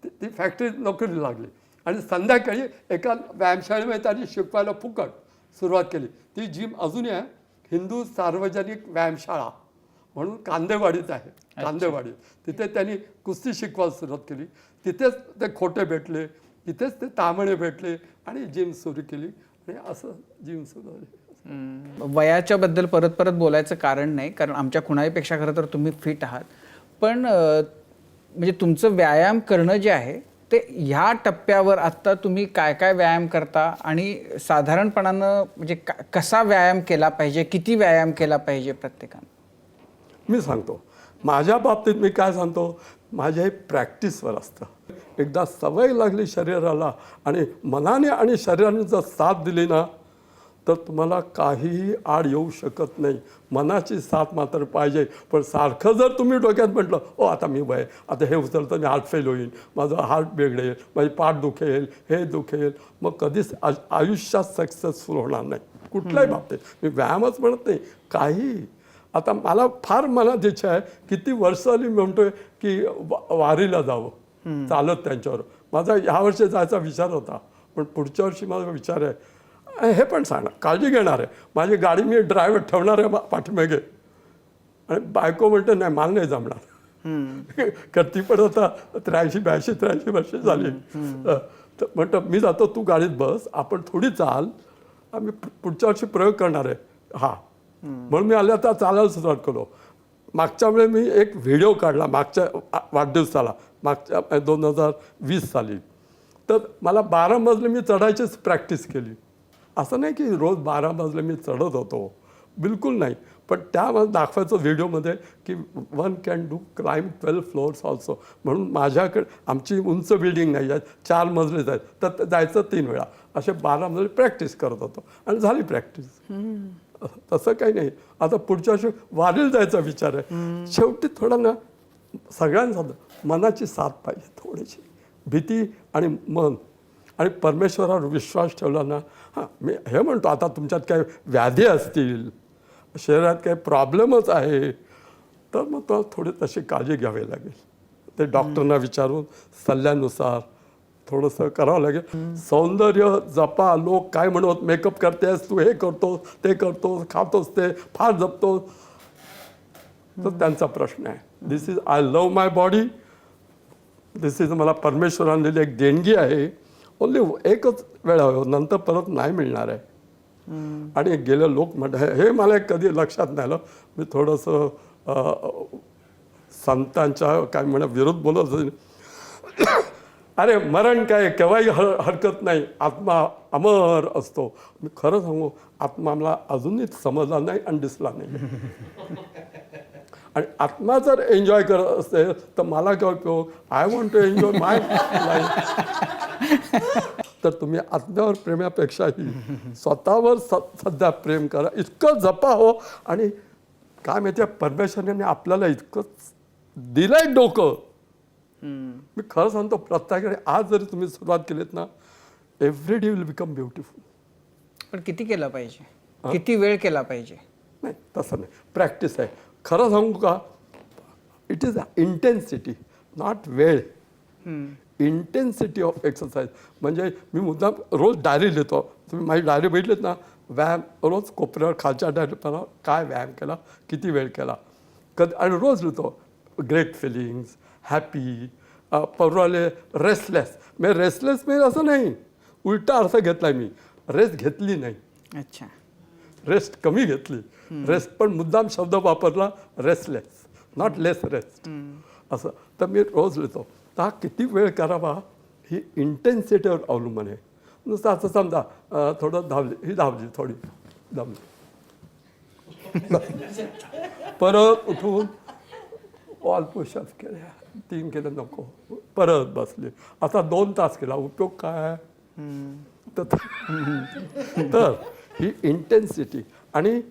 ती फॅक्टरी नोकरी लागली. आणि संध्याकाळी एका व्यायामशाळेमध्ये त्यांनी शिकवायला फुकट सुरुवात केली. ती जिम अजूनही आहे, हिंदू सार्वजनिक व्यायामशाळा म्हणून कांदेवाडीत आहे, कांदेवाडीत. तिथे त्यांनी कुस्ती शिकवायला सुरुवात केली. तिथेच ते खोटे भेटले, तिथेच ते तांबणे भेटले आणि जिम सुरू केली. आणि असं जिम सुरू झाली. वयाच्या बद्दल परत बोलायचं कारण नाही, कारण आमच्या कुणाहीपेक्षा खरं तर तुम्ही फिट आहात. पण म्हणजे तुमचं व्यायाम करणं जे आहे ते ह्या टप्प्यावर आत्ता तुम्ही काय काय व्यायाम करता, आणि साधारणपणानं म्हणजे कसा व्यायाम केला पाहिजे, किती व्यायाम केला पाहिजे प्रत्येकानं? मी सांगतो माझ्या बाबतीत, मी काय सांगतो, माझ्या हे प्रॅक्टिसवर असतं. एकदा सवय लागली शरीराला आणि मनाने आणि शरीराने जर साथ दिली ना, तर तुम्हाला काहीही आड येऊ शकत नाही. मनाची साथ मात्र पाहिजे. पण सारखं जर तुम्ही डोक्यात म्हटलं, ओ आता मी वय, आता हे उचलतं मी हार्ट फेल होईल, माझं हार्ट बिघडेल, माझी पाठ दुखेल, हे दुखेल, मग कधीच आयुष्यात सक्सेसफुल होणार नाही कुठल्याही बाबतीत. मी व्यायामच म्हणत नाही, काही. आता मला फार मनात इच्छा आहे, किती वर्ष आली मी म्हणतोय की वारीला जावं चालत त्यांच्यावर. माझा ह्या वर्षी जायचा विचार होता, पण पुढच्या वर्षी माझा विचार आहे. हे पण सांगणार, काळजी घेणार आहे, माझी गाडी मी ड्रायव्हर ठेवणार आहे पाठीमागे. आणि बायको म्हणते नाही मला नाही जमणार, करती पण आता 83 वर्ष झाली. तर म्हणतं मी जातो, तू गाडीत बस, आपण थोडी चाल, आम्ही पुढच्या वर्षी प्रयोग करणार आहे. हा म्हणून मी आले, आता चालायला सुरुवात केलो. मागच्या वेळी मी एक व्हिडिओ काढला मागच्या वाढदिवसाला, मागच्या 2020 साली. तर मला 12 मजले मी चढायचीच प्रॅक्टिस केली. असं नाही की रोज 12 मजले मी चढत होतो, बिलकुल नाही. पण त्यामध्ये दाखवायचं व्हिडिओमध्ये की 1 can do climb 12 flowers also. म्हणून माझ्याकडे, आमची उंच बिल्डिंग नाही आहे, 4 मजलेच आहेत, तर जायचं 3 वेळा, असे 12 मजले प्रॅक्टिस करत होतो आणि झाली प्रॅक्टिस. तसं काही नाही. आता पुढच्या वर्षी वारीला जायचा विचार आहे. शेवटी थोडं ना, सगळ्यांचं मनाची साथ पाहिजे थोडीशी, भीती आणि मन. आणि परमेश्वरावर विश्वास ठेवला ना, हां मी हे म्हणतो आता तुमच्यात काही व्याधी असतील, शरीरात काही प्रॉब्लेमच आहे, तर मग तो थोडी तशी काळजी घ्यावी लागेल. ते डॉक्टरना विचारून सल्ल्यानुसार थोडंसं करावं लागेल. सौंदर्य जपा, लोक काय म्हणत, मेकअप करतेस तू, हे करतोस ते करतोस, खातोस ते फार जपतोस, तर त्यांचा प्रश्न आहे. This is I love my body, this is मला परमेश्वराने दिली एक देणगी आहे. ओन्ली एकच वेळा नंतर परत नाही मिळणार आहे. आणि गेले लोक म्हणतात, हे मला कधी लक्षात नाही आलं. मी थोडंसं संतांच्या काय म्हणा विरोध बोलत होते. अरे मरण काय केव्हाही हरकत नाही, आत्मा अमर असतो. मी खरं सांगू, आत्मा मला अजूनही समजला नाही आणि दिसला नाही. आणि आत्मा जर एन्जॉय करत असेल तर मला काय उपयोग? I want to enjoy my life. तर तुम्ही आत्म्यावर प्रेमापेक्षाही स्वतःवर सध्या प्रेम करा, इतकं जपा हो. आणि काय माहिती आहे, परमेश्वराने आपल्याला इतकंच दिलंय डोकं. मी खरं सांगतो, प्रत्येकाने आज जरी तुम्ही सुरुवात केलीत ना, every day will become beautiful. पण किती केलं पाहिजे, किती वेळ केला पाहिजे? नाही तसं नाही, प्रॅक्टिस आहे. खरं सांगू का, इट इज इंटेन्सिटी नॉट वेळ. Intensity of exercise. म्हणजे मी मुद्दाम रोज डायरी लिहितो. तुम्ही माझी डायरी बघितलीत ना, व्यायाम रोज कोपऱ्यावर खालच्या डायरीवर काय व्यायाम केला, किती वेळ केला, कधी, आणि रोज लिहितो. ग्रेट फिलिंग्स, हॅपी, परवाले रेस्टलेस. म्हणजे रेस्टलेस म्हणजे असं नाही, उलटा अर्थ घेतला मी. रेस्ट घेतली नाही, अच्छा, रेस्ट कमी घेतली. रेस्ट पण मुद्दाम शब्द वापरला, रेस्टलेस, नॉट लेस रेस्ट असं. तर मी रोज लिहितो. तर हा किती वेळ करावा ही इंटेन्सिटीवर अवलंबून आहे. नुसतं असं समजा थोडं धावली, ही धावली, थोडी धावली, परत उठून ऑल पुशअप केल्या, 3 केलं, नको, परत बसले. आता 2 तास केला, उपयोग काय? तर ही इंटेन्सिटी आणि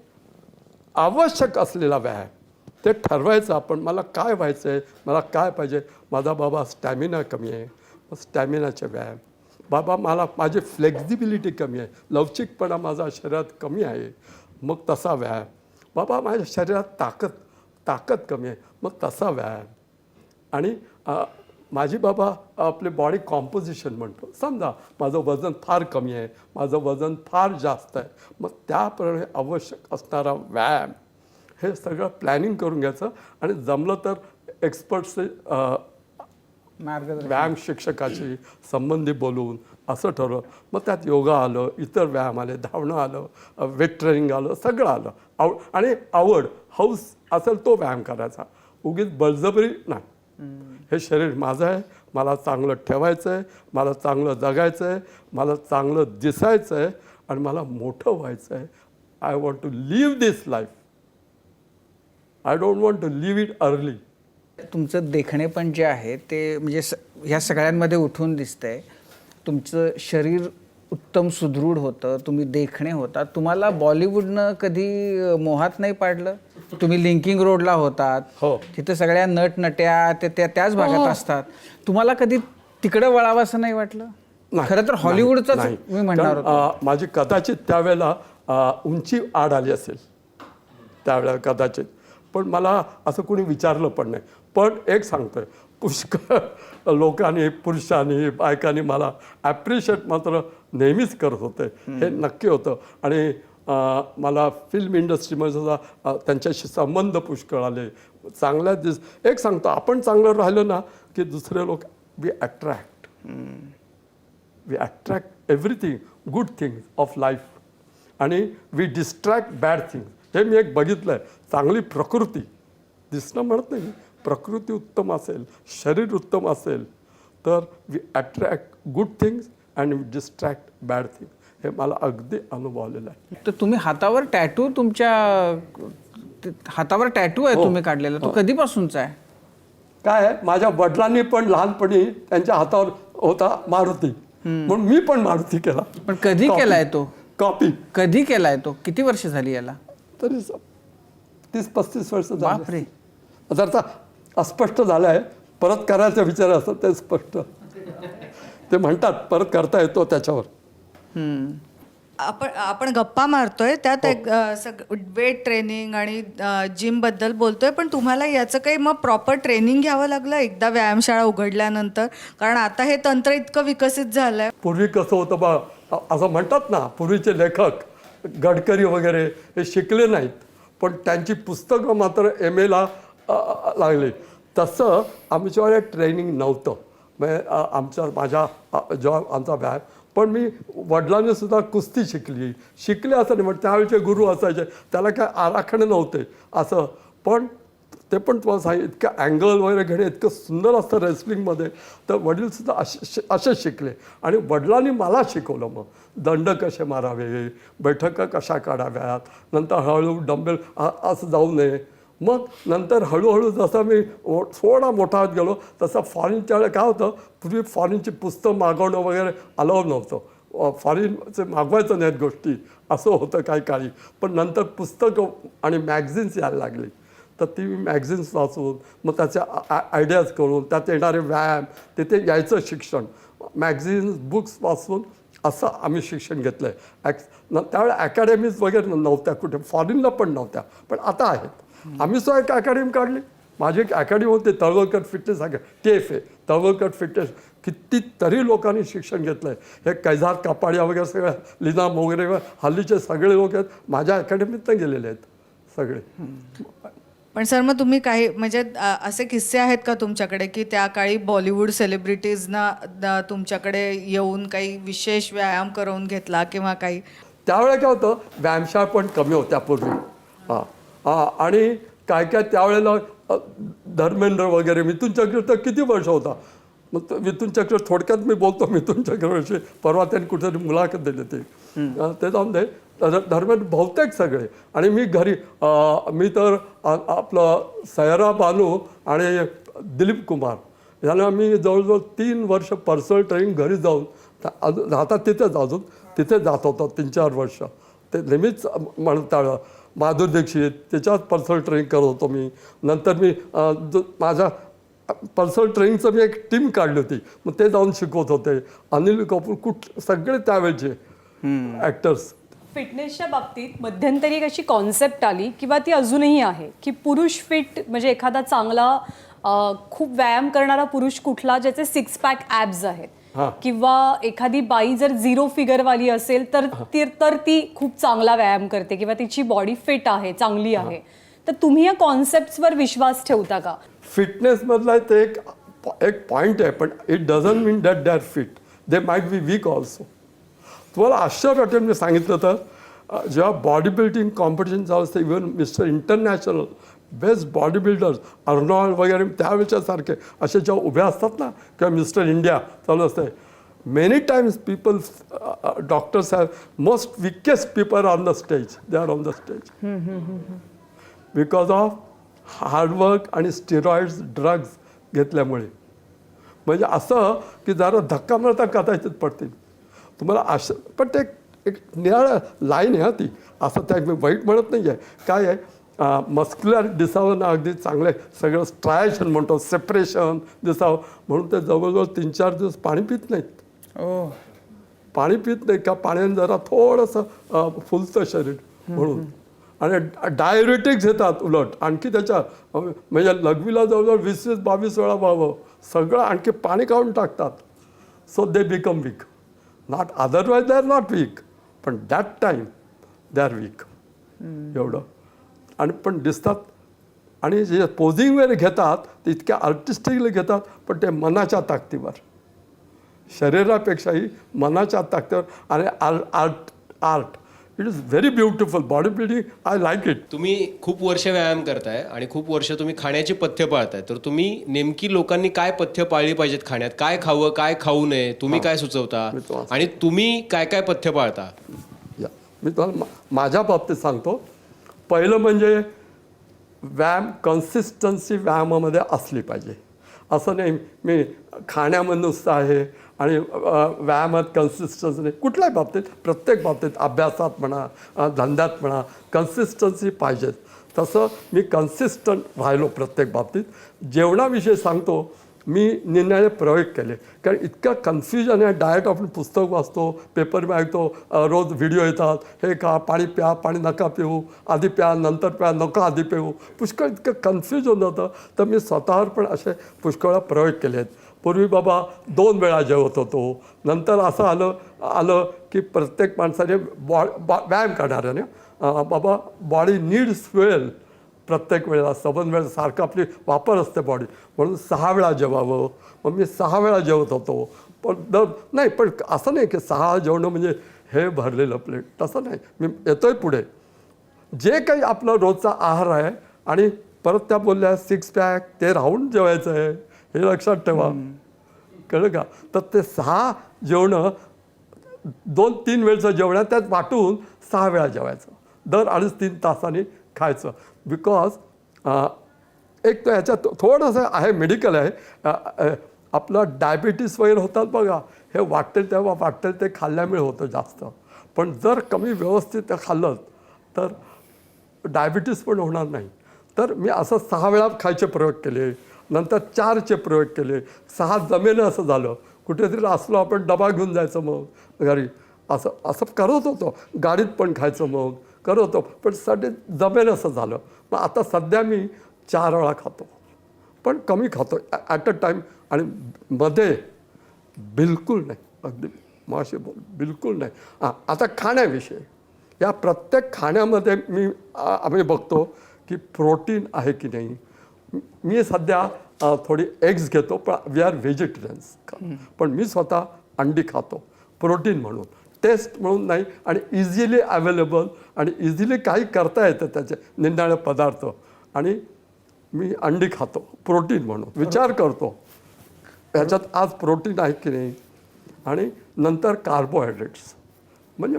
आवश्यक असलेला व्यायाम ते ठरवायचं आपण. मला काय व्हायचं आहे, मला काय पाहिजे. माझा बाबा स्टॅमिना कमी आहे, स्टॅमिनाचे व्यायाम. बाबा मला माझी फ्लेक्झिबिलिटी कमी आहे, लवचिकपणा माझा शरीरात कमी आहे, मग तसा व्यायाम. बाबा माझ्या शरीरात ताकद कमी आहे, मग तसा व्यायाम. आणि माझी बाबा आपले बॉडी कॉम्पोजिशन म्हणतो. समजा माझं वजन फार कमी आहे, माझं वजन फार जास्त आहे, मग त्याप्रमाणे आवश्यक असणारा व्यायाम हे सगळं प्लॅनिंग करून घ्यायचं. आणि जमलं तर एक्सपर्ट्सचे व्यायाम शिक्षकाशी संबंधी बोलून असं ठरवलं. मग त्यात योगा आलं, इतर व्यायाम आले, धावणं आलं, वेट ट्रेनिंग आलं, सगळं आलं. आणि आवड, हौस असेल तो व्यायाम करायचा, उगीच बळजबरी नाही. हे शरीर माझं आहे, मला चांगलं ठेवायचं आहे, मला चांगलं जगायचं आहे, मला चांगलं दिसायचं आहे, आणि मला मोठं व्हायचं आहे. I want to live this life. I don't want to live it early. तुमचं देखणेपण जे आहे ते म्हणजे ह्या सगळ्यांमध्ये उठून दिसतंय. तुमचं शरीर उत्तम सुदृढ होतं, तुम्ही देखणे होता. तुम्हाला बॉलिवूडनं कधी मोहात नाही पाडलं? तुम्ही लिंकिंग रोडला होतात, हो. तिथं सगळ्या नटनट्या त्याच भागात असतात. तुम्हाला कधी तिकडं वळावं असं नाही वाटलं? खरं तर हॉलिवूडचाच मी म्हणणार होतो. माझी कदाचित त्यावेळेला उंची आड आली असेल त्यावेळेला कदाचित, पण मला असं कोणी विचारलं पण नाही. पण एक सांगतोय, पुष्कळ लोकांनी, पुरुषांनी, बायकांनी मला ॲप्रिशिएट मात्र नेहमीच करत होते, हे नक्की होतं. आणि मला फिल्म इंडस्ट्रीमध्ये सुद्धा त्यांच्याशी संबंध पुष्कळ आले. चांगल्या एक सांगतो, आपण चांगलं राहिलं ना की दुसरे लोक we attract everything good things of life, आणि वी डिस्ट्रॅक्ट बॅड थिंग्स. हे मी एक बघितलं आहे. चांगली प्रकृती दिसणं म्हणत नाही, प्रकृती उत्तम असेल, शरीर उत्तम असेल तर we attract good things and we distract bad things. हे मला अगदी अनुभव आलेलं आहे. तर तुम्ही हातावर टॅटू, तुमच्या हातावर टॅटू आहे तुम्ही काढलेला, तो कधीपासूनचा आहे? काय आहे, माझ्या वडिलांनी पण लहानपणी त्यांच्या हातावर होता मारुती, म्हणून मी पण मारुती केला. पण कधी केलाय तो? कॉपी. कधी केलाय तो? किती वर्ष झाली याला? तरी 30-35 वर्ष बापरे. जर अस्पष्ट झालं आहे, परत करायचा विचार असतो ते स्पष्ट. ते म्हणतात परत करता येतो त्याच्यावर. आपण गप्पा मारतोय त्यात एक वेट ट्रेनिंग आणि जिम बद्दल बोलतोय, पण तुम्हाला याचं काही मग प्रॉपर ट्रेनिंग घ्यावं लागलं एकदा व्यायामशाळा उघडल्यानंतर? कारण आता हे तंत्र इतकं विकसित झालंय. पूर्वी कसं होतं बा, असं म्हणतात ना, पूर्वीचे लेखक गडकरी वगैरे हे शिकले नाहीत, पण त्यांची पुस्तकं मात्र MA लागली. तसं आमच्याकडे ट्रेनिंग नव्हतं. म्हणजे माझ्या जेव्हा आमचा व्यायाम, पण मी वडिलांनी सुद्धा कुस्ती शिकले असं नाही. म्हणजे त्यावेळेचे गुरु असायचे, त्याला काय आराखडे नव्हते असं, पण ते पण तुम्हाला सांगितलं इतकं अँगल वगैरे घेणे इतकं सुंदर असतं रेसलिंगमध्ये. तर वडीलसुद्धा असे शिकले आणि वडिलांनी मला शिकवलं. मग दंड कसे मारावे, बैठका कशा काढाव्यात, नंतर हळूहळू डंबेल असं जाऊ नये. मग नंतर हळूहळू जसं मी थोडा मोठा होत गेलो तसं फॉरेनच्या वेळेला काय होतं, पूर्वी फॉरेनची पुस्तकं मागवणं वगैरे अलाव नव्हतं. फॉरेनचे मागवायचं नाहीत गोष्टी असं होतं काही काळी. पण नंतर पुस्तकं आणि मॅगझिन्स यायला लागली, तर ती मॅगझिन्स वाचून मग त्याच्या आयडियाज करून त्यात येणारे व्यायाम, तिथे यायचं शिक्षण, मॅगझिन्स बुक्स वाचून असं आम्ही शिक्षण घेतलं आहे. त्यावेळेला अकॅडमीज वगैरे नव्हत्या कुठे, फॉरेनला पण नव्हत्या, पण आता आहेत. आम्ही सुद्धा एक अकॅडमी काढली. माझी एक अकॅडमी होती Talwalkar fitness TFA, Talwalkar fitness. कितीतरी लोकांनी शिक्षण घेतलं आहे. हे कैझार कापाडिया वगैरे सगळ्या, लिनाम वगैरे हल्लीचे सगळे लोक आहेत माझ्या अकॅडमीतनं गेलेले आहेत सगळे. पण सर मग तुम्ही काही म्हणजे असे किस्से आहेत का तुमच्याकडे की त्या काळी बॉलिवूड सेलिब्रिटीजना तुमच्याकडे येऊन काही विशेष व्यायाम करून घेतला किंवा काही? त्यावेळेला काय होतं, व्यायामशाळा पण कमी होत्या पूर्वी. आणि काय त्यावेळेला धर्मेंद्र वगैरे, मिथुन चक्र तर किती वर्ष होता. मग मिथुन चक्र थोडक्यात मी बोलतो मिथुन चक्रवर्षी, परवा त्यांनी कुठेतरी मुलाखत दिली ते जाऊन दे. धर्मेंद्र बहुतेक सगळे. आणि मी घरी मी तर आपलं सयरा बानू आणि दिलीप कुमार यांना मी जवळजवळ 3 वर्ष पर्सनल ट्रेनिंग घरी जाऊन राहतात तिथेच, अजून तिथे जात होतो 3-4 वर्ष. ते नेहमीच म्हणतात. माधुर दीक्षित त्याच्यात पर्सनल ट्रेनिंग करत होतो मी. नंतर मी माझ्या पर्सनल ट्रेनिंगचं मी एक टीम काढली होती, मग ते जाऊन शिकवत होते. अनिल कपूर सगळे त्यावेळेचे ॲक्टर्स. फिटनेसच्या बाबतीत मध्यंतरी एक अशी कॉन्सेप्ट आली किंवा ती अजूनही आहे की पुरुष फिट म्हणजे एखादा चांगला खूप व्यायाम करणारा पुरुष कुठला ज्याचे 6 पॅक ॲब्स आहेत, किंवा एखादी बाई जर 0 फिगरवाली असेल तर ती खूप चांगला व्यायाम करते किंवा तिची बॉडी फिट आहे, चांगली आहे. तर तुम्ही या कॉन्सेप्टवर विश्वास ठेवता का? फिटनेसमधला ते एक पॉईंट आहे, पण it doesn't mean that they are fit, they might be weak also. तुम्हाला आश्चर्य वाटेल मी सांगितलं तर, जेव्हा बॉडी बिल्डिंग कॉम्पिटिशन चालू असते, even mister international best body builders Arnold वगैरे त्यावेळेच्या सारखे असे जेव्हा उभे असतात ना, किंवा मिस्टर इंडिया चालू असते, many times people doctors have most weakest people on the stage, they are on the stage because of hard work आणि स्टिरॉइड्स ड्रग्ज घेतल्यामुळे. म्हणजे असं की जरा धक्का मारता कदाचित पडतील तुम्हाला पण ते एक निराळं लाईन आहे ती, असं त्या मी वाईट म्हणत नाही आहे. काय आहे, मस्क्युलर दिसावं ना, अगदी चांगले सगळं स्ट्रायशन म्हणतो, सेपरेशन दिसावं म्हणून ते जवळजवळ 3-4 दिवस पाणी पित नाहीत. पाणी पित नाही का, पाण्याने जरा थोडंसं फुलतं शरीर म्हणून. आणि डायरेटिक्स येतात उलट आणखी त्याच्या, म्हणजे लघवीला जवळजवळ 20-22 वेळा व्हावं, सगळं आणखी पाणी काढून टाकतात. So they become weak. Not otherwise they are not weak, पण that time they are weak एवढं. आणि पण दिसतात. आणि जे पोझिंग वगैरे घेतात ते इतक्या आर्टिस्टिकली घेतात, पण ते मनाच्या ताकदीवर, शरीरापेक्षाही मनाच्या ताकदीवर. आणि art it is very beautiful body building. I like it. तुम्ही खूप वर्ष व्यायाम करताय आणि खूप वर्ष तुम्ही खाण्याची पथ्य पाळताय, तर तुम्ही नेमकी लोकांनी काय पथ्य पाळली पाहिजेत खाण्यात, काय खावं काय खाऊ नये, तुम्ही काय सुचवता आणि तुम्ही काय काय पथ्य पाळता? मी तुम्हाला माझ्या बाबतीत सांगतो. पहिलं म्हणजे व्यायाम, कन्सिस्टन्सी व्यायामामध्ये असली पाहिजे. असं नाही मी खाण्यामध्ये नुसतं आहे आणि व्यायामात कन्सिस्टन्सी नाही. कुठल्याही बाबतीत, प्रत्येक बाबतीत, अभ्यासात म्हणा, धंद्यात म्हणा, कन्सिस्टन्सी पाहिजेच. तसं मी कन्सिस्टंट राहिलो प्रत्येक बाबतीत. जेवणाविषयी सांगतो मी निरनिराळे प्रयोग केले. कारण इतकं कन्फ्युजन आहे. डाएट आपण पुस्तक वाचतो, पेपर ऐकतो, रोज व्हिडिओ येतात, हे खा, पाणी प्या, पाणी नका पिऊ, आधी प्या, नंतर प्या, नका आधी पिऊ. पुष्कळ इतकं कन्फ्युजन होतं. तर मी स्वतःवर पण असे पुष्कळ प्रयोग केले आहेत. पूर्वी बाबा 2 वेळा जेवत होतो. नंतर असं आलं की प्रत्येक माणसाने व्यायाम करणाऱ्याने बाबा बॉडी नीड्स वेल, प्रत्येक वेळेला 7 वेळा सारखं आपली वापर असते बॉडी, म्हणून 6 वेळा जेवावं. मग मी 6 वेळा जेवत होतो. पण नाही, पण असं नाही की 6 जेवणं म्हणजे हे भरलेलं प्लेट, तसं नाही. मी येतोय पुढे. जे काही आपलं रोजचा आहार आहे आणि परत त्या बोलल्या 6 पॅक ते राहून जेवायचं आहे, हे लक्षात ठेवा. कळलं का? तर ते 6 जेवणं 2-3 वेळचं जेवण त्यात वाटून 6 वेळा जेवायचं. दर 2.5-3 तासांनी खायचं. बिकॉज एक तर ह्याच्यात थोडंसं आहे, मेडिकल आहे. आपलं डायबिटीस वगैरे होतात बघा, हे वाटेल तेव्हा वाटेल ते खाल्ल्यामुळे होतं जास्त. पण जर कमी व्यवस्थित खाल्लं तर डायबिटीस पण होणार नाही. तर मी असं 6 वेळा खायचे प्रयोग केले. नंतर 4चे प्रयोग केले. 6 जमेल असं झालं. कुठेतरी असलो आपण डबा घेऊन जायचं मग घरी, असं करत होतो. गाडीत पण खायचं मग करत होतो. पण साठी जमेल असं झालं. मग आता सध्या मी 4 वेळा खातो, पण कमी खातो ॲट अ टाईम. आणि मध्ये बिलकुल नाही, अगदी माशी बोल, बिलकुल नाही. आता खाण्याविषयी, या प्रत्येक खाण्यामध्ये आम्ही बघतो की प्रोटीन आहे की नाही. मी सध्या थोडी एग्स घेतो, पण वी आर व्हेजिटेरियन्स. पण मी स्वतः अंडी खातो प्रोटीन म्हणून, टेस्ट म्हणून नाही. आणि इझिली अवेलेबल आणि इझिली काही करता येतं त्याचे निरनिराळे पदार्थ. आणि मी अंडी खातो प्रोटीन म्हणून, विचार करतो ह्याच्यात आज प्रोटीन आहे की नाही. आणि नंतर कार्बोहायड्रेट्स, म्हणजे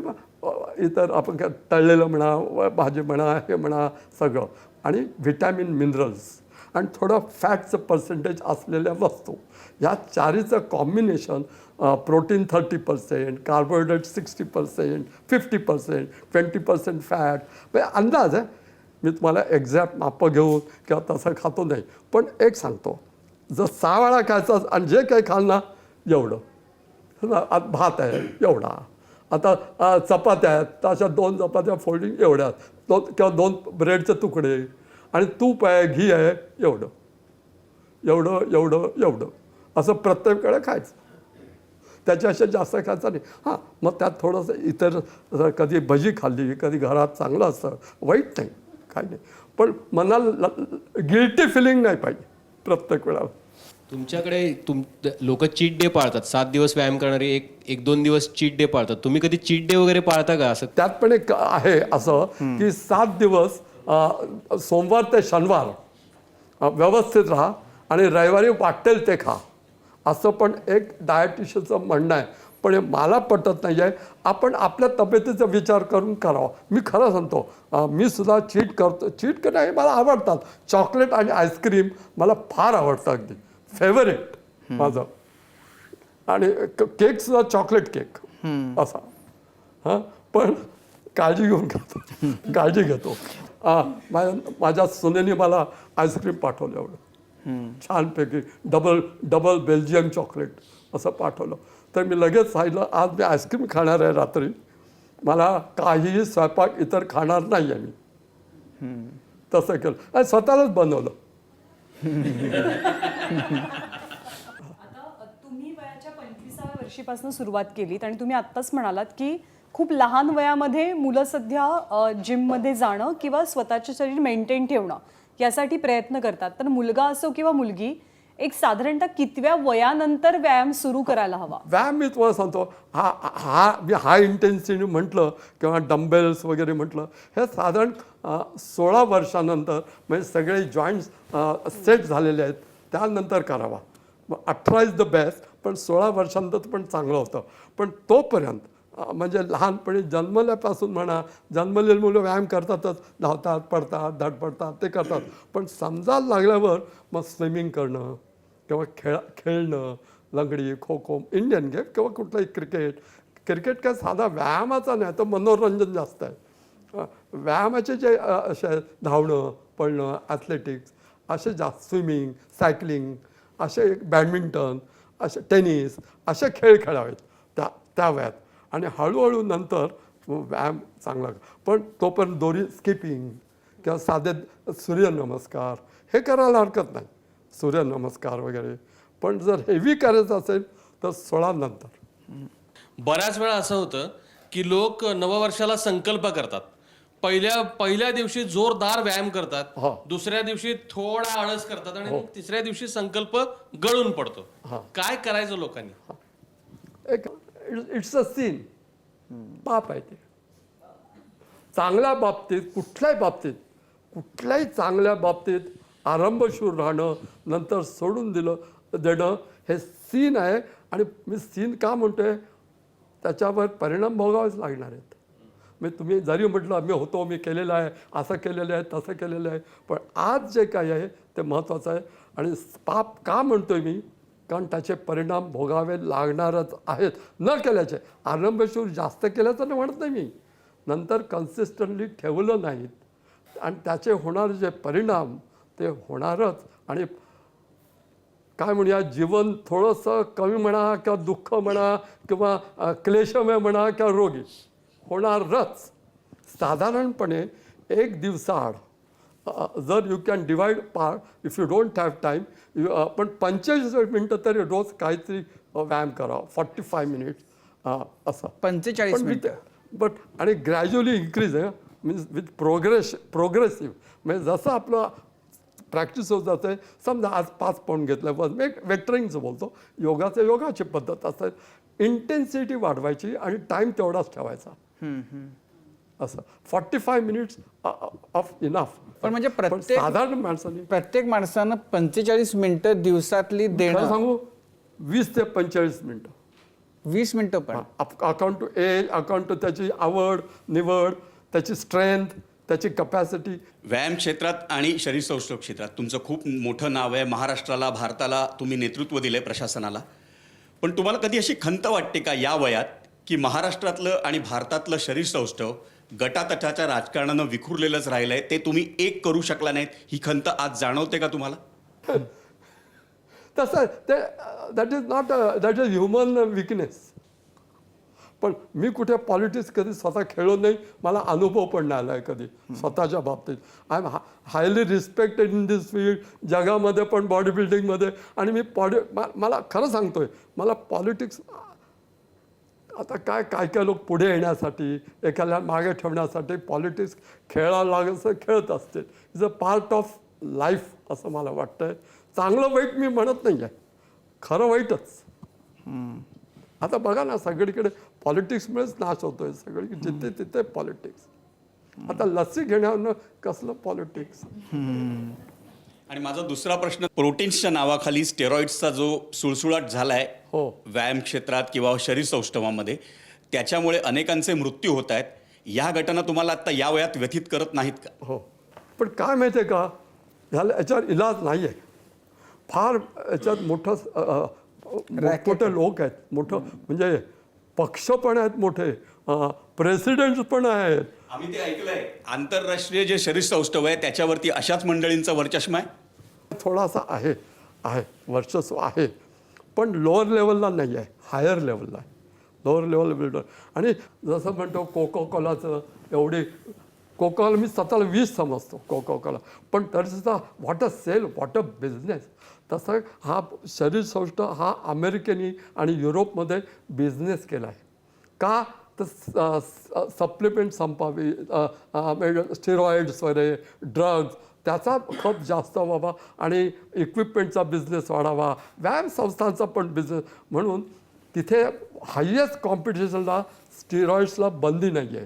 इतर आपण काय तळलेलं म्हणा, भाजी म्हणा, हे म्हणा सगळं. आणि व्हिटॅमिन, मिनरल्स आणि थोडं फॅटचं पर्सेंटेज असलेल्या वस्तू. या 4चं कॉम्बिनेशन, प्रोटीन 30%, कार्बोहायड्रेट 60%, 50%, 20% फॅट. म्हणजे अंदाज आहे. मी तुम्हाला एक्झॅक्ट मापं घेऊन किंवा तसं खातो नाही. पण एक सांगतो, जर 6 वेळा खायचं आणि जे काही खाल ना एवढं, भात आहे एवढा, आता चपात्या आहेत तर अशा 2 चपात्या फोल्डिंग एवढ्या, किंवा 2 ब्रेडचे तुकडे, आणि तूप आहे, घी आहे, एवढं एवढं एवढं एवढं असं प्रत्येक वेळा खायचं. त्याच्यापेक्षा जास्त खायचं नाही. हां, मग त्यात थोडंसं इतर कधी भजी खाल्ली, कधी घरात चांगलं असतं, वाईट नाही, काही नाही. पण मनाला गिल्टी फिलिंग नाही पाहिजे प्रत्येक वेळा. तुमच्याकडे लोक चीट डे पाळतात. 7 दिवस व्यायाम करणारे 1-2 दिवस चीट डे पाळतात. तुम्ही कधी चीट डे वगैरे पाळता का? असं त्यात पण एक आहे असं की 7 दिवस सोमवार ते शनिवार व्यवस्थित राहा आणि रविवारी वाटेल ते खा, असं पण एक डायटिशियनचं म्हणणं आहे. पण हे मला पटत नाही आहे. आपण आपल्या तब्येतीचा विचार करून करावा. मी खरं सांगतो, मी सुद्धा चीट करतो. चीट करणं हे मला आवडतात. चॉकलेट आणि आईस्क्रीम मला फार आवडतं, अगदी फेवरेट माझं. आणि केकसुद्धा चॉकलेट केक असा. हां, पण काळजी घेऊन खातो, काळजी घेतो. माझ्या सुनेने मला आईस्क्रीम पाठवलं एवढं छानपैकी, डबल बेल्जियम चॉकलेट असं पाठवलं. तर मी लगेच सांगितलं, आज मी आईस्क्रीम खाणार आहे रात्री, मला काहीही स्वयंपाक इतर खाणार नाही आहे मी. तसं केलं आणि स्वतःलाच बनवलं. आता तुम्ही वयाच्या 25व्या वर्षीपासून सुरुवात केलीत आणि तुम्ही आत्ताच म्हणालात की खूप लहान वयामध्ये मुलं सध्या जिममध्ये जाणं किंवा स्वतःचे शरीर मेंटेन ठेवणं यासाठी प्रयत्न करतात. तर मुलगा असो किंवा मुलगी, एक साधारणतः कितव्या वयानंतर व्यायाम सुरू करायला हवा? व्यायाम मी तुम्हाला सांगतो, हाय इंटेन्सिटी म्हटलं किंवा डंबेल्स वगैरे म्हटलं, हे साधारण 16 वर्षानंतर, म्हणजे सगळे जॉईंट्स सेट झालेले आहेत त्यानंतर करावा. 18 इज द बेस्ट, पण 16 वर्षानंतर पण चांगलं होतं. पण तोपर्यंत म्हणजे लहानपणी जन्मल्यापासून म्हणा, जन्मलेली मुलं व्यायाम करतातच, धावतात, पडतात, धडपडतात, ते करतात. पण समजायला लागल्यावर मग स्विमिंग करणं किंवा खेळणं, लंगडी, खो खो, इंडियन गेम किंवा कुठलाही क्रिकेट काय साधा व्यायामाचा नाही, तर मनोरंजन जास्त आहे. व्यायामाचे जे असे धावणं, पळणं, ॲथलेटिक्स असे जास्त, स्विमिंग, सायकलिंग असे एक बॅडमिंटन, असे टेनिस असे खेळ खेळावेत त्या वयात. आणि हळूहळू नंतर व्यायाम चांगला, पण तोपर्यंत दोरी स्किपिंग किंवा साधे सूर्यनमस्कार हे करायला हरकत नाही, सूर्यनमस्कार वगैरे. पण जर हेवी करायचं असेल तर 16 नंतर. बऱ्याच वेळा असं होतं की लोक नववर्षाला संकल्प करतात. पहिल्या दिवशी जोरदार व्यायाम करतात, हो. दुसऱ्या दिवशी थोडा आळस करतात आणि मग तिसऱ्या दिवशी संकल्प गळून पडतो. काय करायचं लोकांनी? एक इट्स अ सीन, पाप आहे ते. चांगल्या बाबतीत, कुठल्याही चांगल्या बाबतीत आरंभशूर राहणं, नंतर सोडून देणं हे सीन आहे. आणि मी सीन का म्हणतोय, त्याच्यावर परिणाम भोगावेच लागणार आहेत. मी तुम्ही जरी म्हटलं मी केलेलं आहे, असं केलेलं आहे, तसं केलेलं आहे, पण आज जे काही आहे ते महत्त्वाचं आहे. आणि पाप का म्हणतोय मी, कारण त्याचे परिणाम भोगावे लागणारच आहेत न केल्याचे. आरंभशूर जास्त केल्याचं नाही म्हणत नाही मी, नंतर कन्सिस्टंटली ठेवलं नाहीत आणि त्याचे होणारे जे परिणाम ते होणारच. आणि काय म्हणूया, जीवन थोडंसं कमी म्हणा किंवा दुःख म्हणा किंवा क्लेशमय म्हणा किंवा रोगी होणारच. साधारणपणे एक दिवसाआड जर you can divide part, if you don't have time, पण 45 मिनटं तरी रोज काहीतरी व्यायाम करावा, 45 मिनिट्स असं. 45 मिनिटं. बट आणि ग्रॅज्युअली इन्क्रीज आहे, मीन्स विथ प्रोग्रेसिव्ह. म्हणजे जसं आपलं प्रॅक्टिस होत जाते. समजा आज 5 पाऊंड घेतलं, बस मी वेक्टरिंगचं बोलतो, योगाची पद्धत असते. इंटेन्सिटी वाढवायची आणि टाईम तेवढाच ठेवायचा, असं 45 मिनिट्स ऑफ इनफ. पण म्हणजे साधारण माणसाने प्रत्येक माणसानं 45 मिनिटं दिवसातली खरं देणं. सांगू, 20 ते 45 मिनिटं. 20 मिनिटं पण. Account to age, account to त्याची आवड निवड, त्याची स्ट्रेंथ, त्याची कपॅसिटी. व्यायाम क्षेत्रात आणि शरीर सौष्ठव क्षेत्रात तुमचं खूप मोठं नाव आहे. महाराष्ट्राला, भारताला तुम्ही नेतृत्व दिलं आहे, प्रशासनाला. पण तुम्हाला कधी अशी खंत वाटते का या वयात की महाराष्ट्रातलं आणि भारतातलं शरीर सौष्ठव गटातटाच्या राजकारणानं विखुरलेलंच राहिलं आहे, ते तुम्ही एक करू शकला नाहीत, ही खंत आज जाणवते का तुम्हाला? तसं ते दॅट इज ह्युमन विकनेस. पण मी कुठे पॉलिटिक्स कधी स्वतः खेळलो नाही, मला अनुभव पण नाही आला आहे कधी स्वतःच्या बाबतीत. I am highly respected in this field, जगामध्ये पण बॉडी बिल्डिंगमध्ये. आणि मी मला खरं सांगतोय, मला पॉलिटिक्स आता काय लोक पुढे येण्यासाठी, एखाद्या मागे ठेवण्यासाठी पॉलिटिक्स खेळायला लागेल खेळत असते. Is a part of life असं मला वाटतंय. चांगलं वाईट मी म्हणत नाही आहे, खरं वाईटच. आता बघा ना, सगळीकडे पॉलिटिक्समुळेच नाश होतोय, सगळीकडे जिथे तिथे पॉलिटिक्स. आता लसी घेण्यावरनं कसलं पॉलिटिक्स. आणि माझा दुसरा प्रश्न, प्रोटीन्सच्या नावाखाली स्टेरॉइड्सचा जो सुळसुळाट झाला आहे हो. व्यायाम क्षेत्रात किंवा शरीर सौष्ठवामध्ये, त्याच्यामुळे अनेकांचे मृत्यू होत आहेत. या घटना तुम्हाला आता या वयात व्यथित करत नाहीत का? हो, पण काय माहिती आहे का, याच्यावर इलाज नाही आहे. फार याच्यात मोठे लोक आहेत, मोठं म्हणजे पक्ष पण आहेत, मोठे प्रेसिडेंट्स पण आहेत. आम्ही ते ऐकलंय, आंतरराष्ट्रीय जे शरीर सौष्ठव आहे त्याच्यावरती अशाच मंडळींचा वर्चस्व आहे. थोडासा आहे वर्चस्व आहे, पण लोअर लेवलला नाही आहे, हायर लेवलला आहे. Lower level builder. आणि जसं म्हणतो कोकाकोलाचं, एवढी कोकाकोला मी स्वतःला 20 समजतो कोकाकोला, पण तरीसुद्धा what a sale, what a business. तसं हा शरीर सौष्ठव हा अमेरिकेनी आणि युरोपमध्ये बिझनेस केला आहे. का तर सप्लिमेंट संपावी, स्टेरॉइड्स वगैरे, ड्रग्ज, त्याचा खप जास्त व्हावा आणि इक्विपमेंटचा बिझनेस वाढावा, व्यायाम संस्थांचा पण बिझनेस. म्हणून तिथे हायेस्ट कॉम्पिटिशनला स्टेरॉइड्सला बंदी नाही आहे.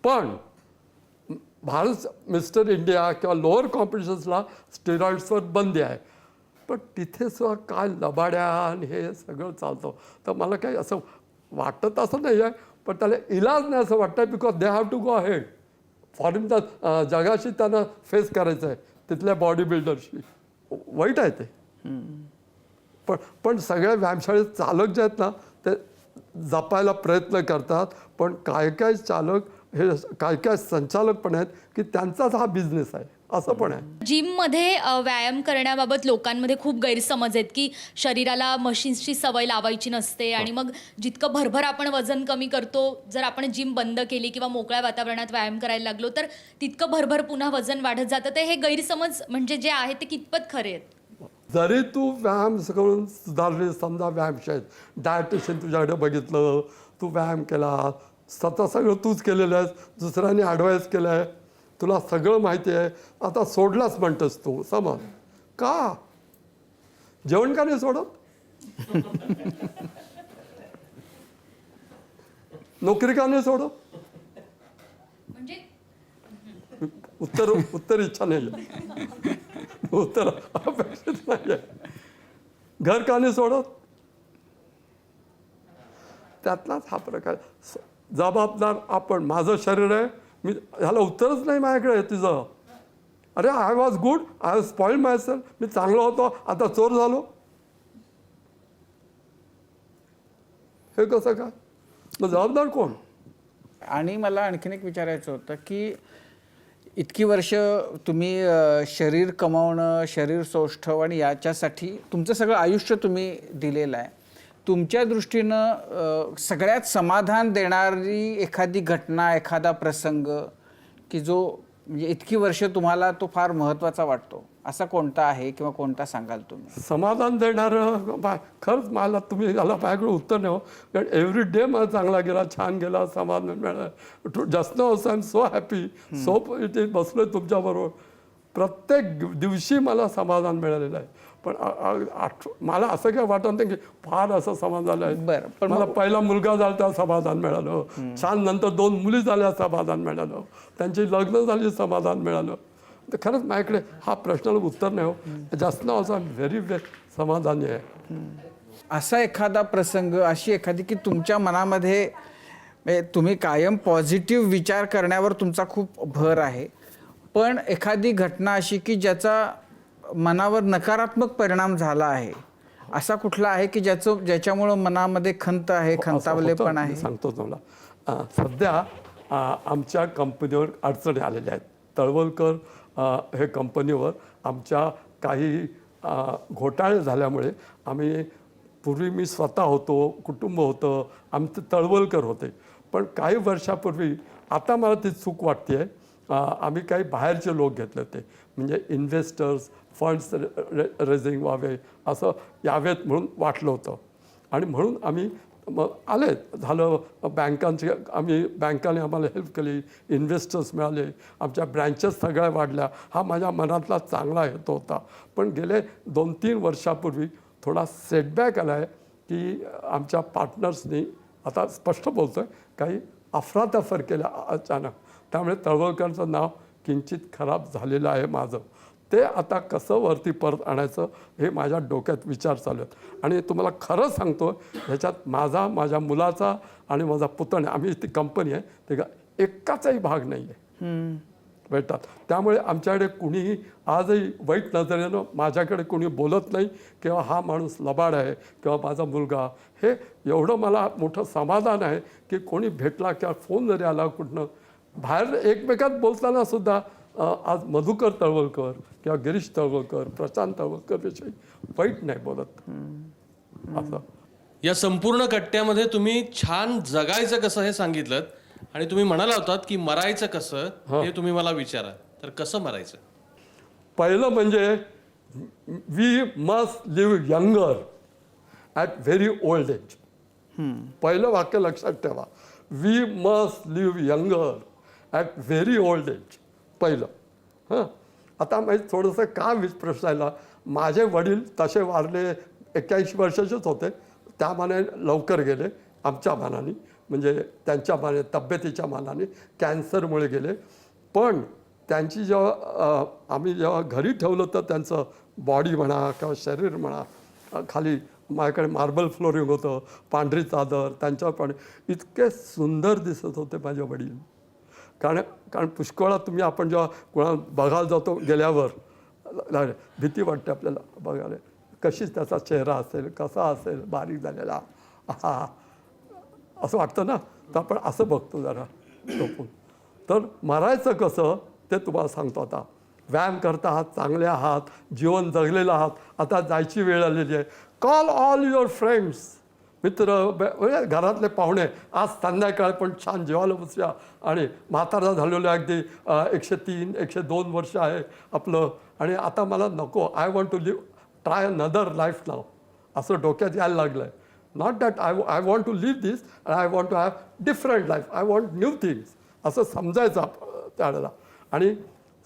पण भारत मिस्टर इंडिया किंवा लोअर कॉम्पिटिशन्सला स्टेरॉइड्सवर बंदी आहे. पण तिथे सुद्धा काय लबाड्या आणि हे सगळं चालतं. तर मला काही असं वाटत असं नाही आहे, पण त्याला इलाज नाही असं वाटतं. Because they have to go ahead. फॉरेनच्या जगाशी त्यांना फेस करायचं आहे, तिथल्या बॉडी बिल्डरशी. वाईट आहे ते. पण सगळ्या व्यायामशाळेत चालक जे आहेत ना, ते जपायला प्रयत्न करतात. पण काय चालक हे काय संचालक पण आहेत की त्यांचाच हा बिझनेस आहे. असं पण आहे. जिममध्ये व्यायाम करण्याबाबत लोकांमध्ये खूप गैरसमज आहेत की शरीराला मशीन्सची सवय लावायची नसते आणि मग जितकं भरभर आपण वजन कमी करतो, जर आपण जिम बंद केली किंवा मोकळ्या वातावरणात व्यायाम करायला लागलो तर तितकं भरभर पुन्हा वजन वाढत जातं. तर हे गैरसमज म्हणजे जे आहे ते कितपत खरे आहेत? जरी तू व्यायाम करून सुधारली, समजा व्यायामशाळेत डायटिशियन तुझ्याकडे बघितलं, तू व्यायाम केला, स्वतः सगळं तूच केलेलं आहेस, दुसऱ्यांनी ॲडवाईस केलं आहे, तुला सगळं माहिती आहे, आता सोडलाच म्हणतोस तू, समज का जेवण का नाही सोडत? नोकरी का नाही सोडत? म्हणजे उत्तर इच्छा नाही आहे, उत्तर अपेक्षित नाही आहे. घर का नाही सोडत? त्यातलाच हा प्रकार. जबाबदार आपण, माझं शरीर आहे, मी ह्याला उत्तरच नाही माझ्याकडे तुझं. अरे I was good, I was spoiled myself, मी चांगलो होतो, आता चोर झालो, हे कसं काय? मग जबाबदार कोण? आणि मला आणखीन एक विचारायचं होतं की इतकी वर्ष तुम्ही शरीर कमावणं, शरीर सौष्ठव आणि याच्यासाठी तुमचं सगळं आयुष्य तुम्ही दिलेलं आहे. तुमच्या दृष्टीनं सगळ्यात समाधान देणारी एखादी घटना, एखादा प्रसंग की जो म्हणजे इतकी वर्ष तुम्हाला तो फार महत्त्वाचा वाटतो, असा कोणता आहे किंवा कोणता सांगाल तुम्ही? समाधान देणारं खरंच मला तुम्ही याला माझ्याकडे उत्तर नाही हो. कारण एव्हरी डे मला चांगला गेला, छान गेला, समाधान मिळालं. Just now I am so happy, so इथे बसलोय तुमच्याबरोबर. प्रत्येक दिवशी मला समाधान मिळालेलं आहे. पण मला असं काय वाटत नाही की फार असं समाधान झालं आहे. बरं, पण मला पहिला मुलगा झाला तेव्हा समाधान मिळालं, छान नंतर 2 मुली झाल्या समाधान मिळालं, त्यांची लग्न झाली समाधान मिळालं. तर खरंच माझ्याकडे हा प्रश्नाला उत्तर नाही हो. जास्त ना असं व्हेरी समाधानी आहे. असा एखादा प्रसंग, अशी एखादी की तुमच्या मनामध्ये म्हणजे तुम्ही कायम पॉझिटिव्ह विचार करण्यावर तुमचा खूप भर आहे, पण एखादी घटना अशी की ज्याचा मनावर नकारात्मक परिणाम झाला आहे, असा कुठला आहे की ज्याच्यामुळं मनामध्ये खंत आहे, खंतावलेपण आहे? मी सांगतो तुम्हाला. सध्या आमच्या कंपनीवर अडचणी आलेल्या आहेत. तळवलकर हे कंपनीवर आमच्या काही घोटाळे झाल्यामुळे आम्ही, पूर्वी मी स्वतः होतो, कुटुंब होतं, आमचे तळवलकर होते. पण काही वर्षापूर्वी आता मला ती चूक वाटते आहे, आम्ही काही बाहेरचे लोक घेतले होते, म्हणजे इन्व्हेस्टर्स, फंड्स रेझिंग व्हावे, असं यावेत म्हणून वाटलं होतं. आणि म्हणून आम्ही मग आले झालं, बँकांची बँकाने आम्हाला हेल्प केली, इन्व्हेस्टर्स मिळाले, आमच्या ब्रँचेस सगळ्या वाढल्या. हा माझ्या मनातला चांगला हेतू होता. पण गेले 2-3 वर्षापूर्वी थोडा सेटबॅक आला आहे की आमच्या पार्टनर्सनी, आता स्पष्ट बोलतो आहे, काही अफरातफर केल्या अचानक. त्यामुळे तळवलकरचं नाव किंचित खराब झालेलं आहे माझं. ते आता कसं वरती परत आणायचं हे माझ्या डोक्यात विचार चालू आहेत. आणि तुम्हाला खरं सांगतो, ह्याच्यात माझ्या मुलाचा आणि माझा पुतण्या, आम्ही ती कंपनी आहे ते एकाचाही भाग नाही आहे भेटतात. त्यामुळे आमच्याकडे कुणीही आजही वाईट नजरेनं माझ्याकडे कुणी बोलत नाही किंवा हा माणूस लबाड आहे किंवा माझा मुलगा. हे एवढं मला मोठं समाधान आहे की कोणी भेटला किंवा फोन जरी आला कुठनं, बाहेर एकमेकात बोलताना सुद्धा आज मधुकर तळवलकर किंवा गिरीश तळवलकर, प्रशांत तळवलकरविषयी वाईट नाही बोलत. असं या संपूर्ण कट्ट्यामध्ये तुम्ही छान जगायचं कसं हे सांगितलं, आणि तुम्ही म्हणाला होतात की मरायचं कसं हे तुम्ही मला विचारा. तर कसं मरायचं? पहिलं म्हणजे we must live younger at very old age. पहिलं वाक्य लक्षात ठेवा, we must live younger at very old age. पहिलं. आता माहीत थोडंसं का प्रश्न आला, माझे वडील तसे वारले 81 वर्षाचेच होते, त्या मानाने लवकर गेले आमच्या मानाने, म्हणजे त्यांच्या मानाने, तब्येतीच्या मानाने कॅन्सरमुळे गेले. पण त्यांची जेव्हा आम्ही जेव्हा घरी ठेवलं तर त्यांचं बॉडी म्हणा किंवा शरीर म्हणा, खाली माझ्याकडे मार्बल फ्लोरिंग होतं, पांढरी चादर, त्यांच्यावर पण इतके सुंदर दिसत होते माझे वडील. कारण पुष्कळात तुम्ही आपण जेव्हा कोणा बघायला जातो गेल्यावर भीती वाटते आपल्याला बघायला, कशी त्याचा चेहरा असेल, कसा असेल, बारीक झालेला, हा असं वाटतं ना. तर आपण असं बघतो जरा झोपून. तर मरायचं कसं ते तुम्हाला सांगतो आता. व्यायाम करता आहात, चांगले आहात, जीवन जगलेलं आहात, आता जायची वेळ आलेली आहे. कॉल ऑल युअर फ्रेंड्स, मित्र, म्हणजे घरातले पाहुणे, आज संध्याकाळ पण छान जेवायला बसूया. आणि म्हातारा झालेलं अगदी 103, 102 वर्ष आहे आपलं, आणि आता मला नको, I want to live, try another life नाव, असं डोक्यात यायला लागलं आहे. Not that I want to live this, I want to have different life, I want new things, असं समजायचं त्यावेळेला. आणि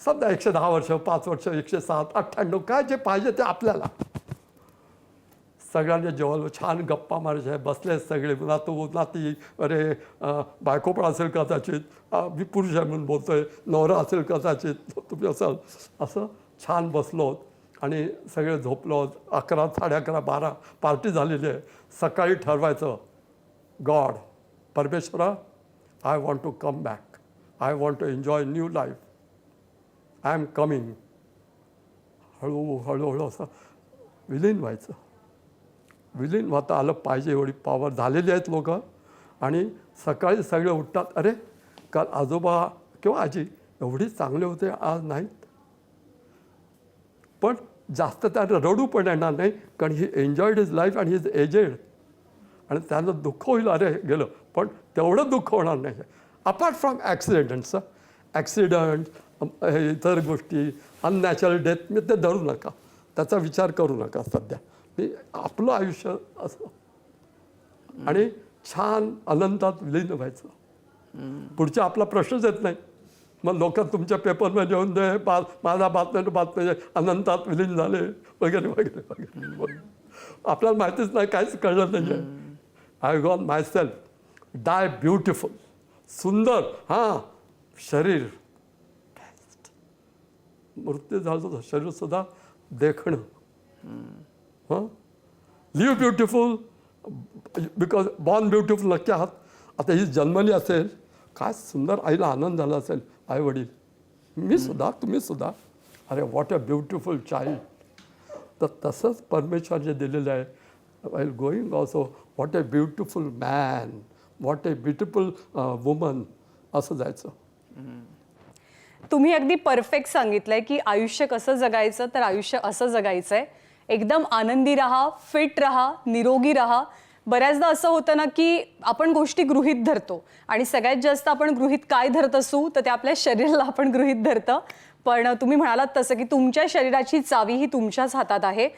समजा 110 वर्ष, 5 वर्ष, 107, 98, काय जे पाहिजे ते आपल्याला. सगळ्यांनी जेवलं, छान गप्पा मारायच्या, बसले सगळे, नातू नाती, अरे बायको पण असेल कदाचित, मी पुरुष आहे म्हणून बोलतोय, नवरा असेल कदाचित, तुम्ही असाल, असं छान बसलो आणि सगळे झोपलो. 11, 11:30, 12 पार्टी झालेली आहे. सकाळी ठरवायचं, गॉड, परमेश्वरा, I want to come back, I want to enjoy new life, I am coming. हळूहळू असं विलीन व्हायचं. विलीन होता आलं पाहिजे एवढी पॉवर झालेली आहेत लोक. आणि सकाळी सगळे उठतात, अरे काल आजोबा किंवा आजी एवढी चांगले होते, आज नाहीत. पण जास्त त्याला रडू पण येणार नाही, कारण ही एन्जॉयड हिज लाईफ आणि ही इज एजेड. आणि त्यानं दुःख होईल, अरे गेलं, पण तेवढं दुःख होणार नाही. अपार्ट फ्रॉम ॲक्सिडेंट्स, ॲक्सिडंट, इतर गोष्टी, अननॅचरल डेथ, मी ते धरू नका, त्याचा विचार करू नका सध्या. आपलं आयुष्य असं आणि छान अनंतात विलीन व्हायचं. पुढचा आपला प्रश्नच येत नाही. मग लोक तुमच्या पेपरमध्ये येऊन दे, माझा बातम्या अनंतात विलीन झाले वगैरे वगैरे वगैरे. आपल्याला माहितीच नाही, काहीच कळलं नाही आहे. I gone my self, die beautiful, सुंदर, हां, शरीर मृत्यू झालं, शरीरसुद्धा देखणं. हां, live beautiful, because born beautiful नक्की आहात. आता ही जन्मली असेल, काय सुंदर, आईला आनंद झाला असेल, आई वडील, मी सुद्धा, तुम्ही सुद्धा, अरे व्हॉट अ ब्युटिफुल चाइल्ड. तर तसंच परमेश्वर जे दिलेलं आहे, while going also, what a beautiful man, what a beautiful woman, असं जायचं. तुम्ही अगदी परफेक्ट सांगितलंय की आयुष्य कसं जगायचं, तर आयुष्य असं जगायचं आहे, एकदम आनंदी राहा, फिट राहा, निरोगी राहा. बऱ्याचदा असं होतं ना की आपण गोष्टी गृहीत धरतो, आणि सगळ्यात जास्त आपण गृहीत काय धरत असू तर ते आपल्या शरीराला आपण गृहीत धरतं. पण तुम्ही म्हणालात तसं की तुमच्या शरीराची चावी ही तुमच्याच हातात आहे.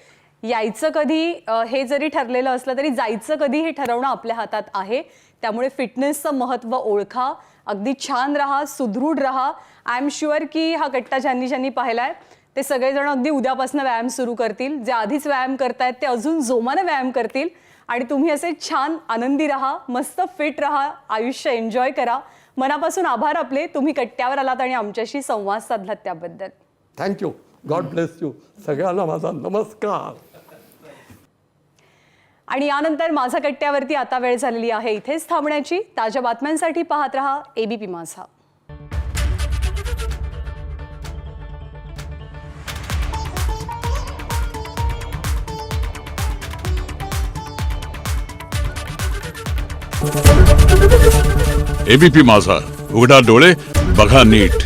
यायचं कधी हे जरी ठरलेलं असलं तरी जायचं कधी हे ठरवणं आपल्या हातात आहे. त्यामुळे फिटनेसचं महत्त्व ओळखा, अगदी छान राहा, सुदृढ राहा. आय एम शुअर की हा कट्टा ज्यांनी पाहिलाय ते सगळेजण अगदी उद्यापासून व्यायाम सुरू करतील. जे आधीच व्यायाम करतायत ते अजून जोमानं व्यायाम करतील. आणि तुम्ही असे छान आनंदी राहा, मस्त फिट राहा, आयुष्य एन्जॉय करा. मनापासून आभार आपले, तुम्ही कट्ट्यावर आलात आणि आमच्याशी संवाद साधलात त्याबद्दल. थँक्यू. God bless you. सगळ्यांना माझा नमस्कार. आणि यानंतर माझा कट्ट्यावरती आता वेळ झालेली आहे इथेच थांबण्याची. ताज्या बातम्यांसाठी पाहत रहा ABP माझा. ABP माझा, उघडा डोळे बघा नीट.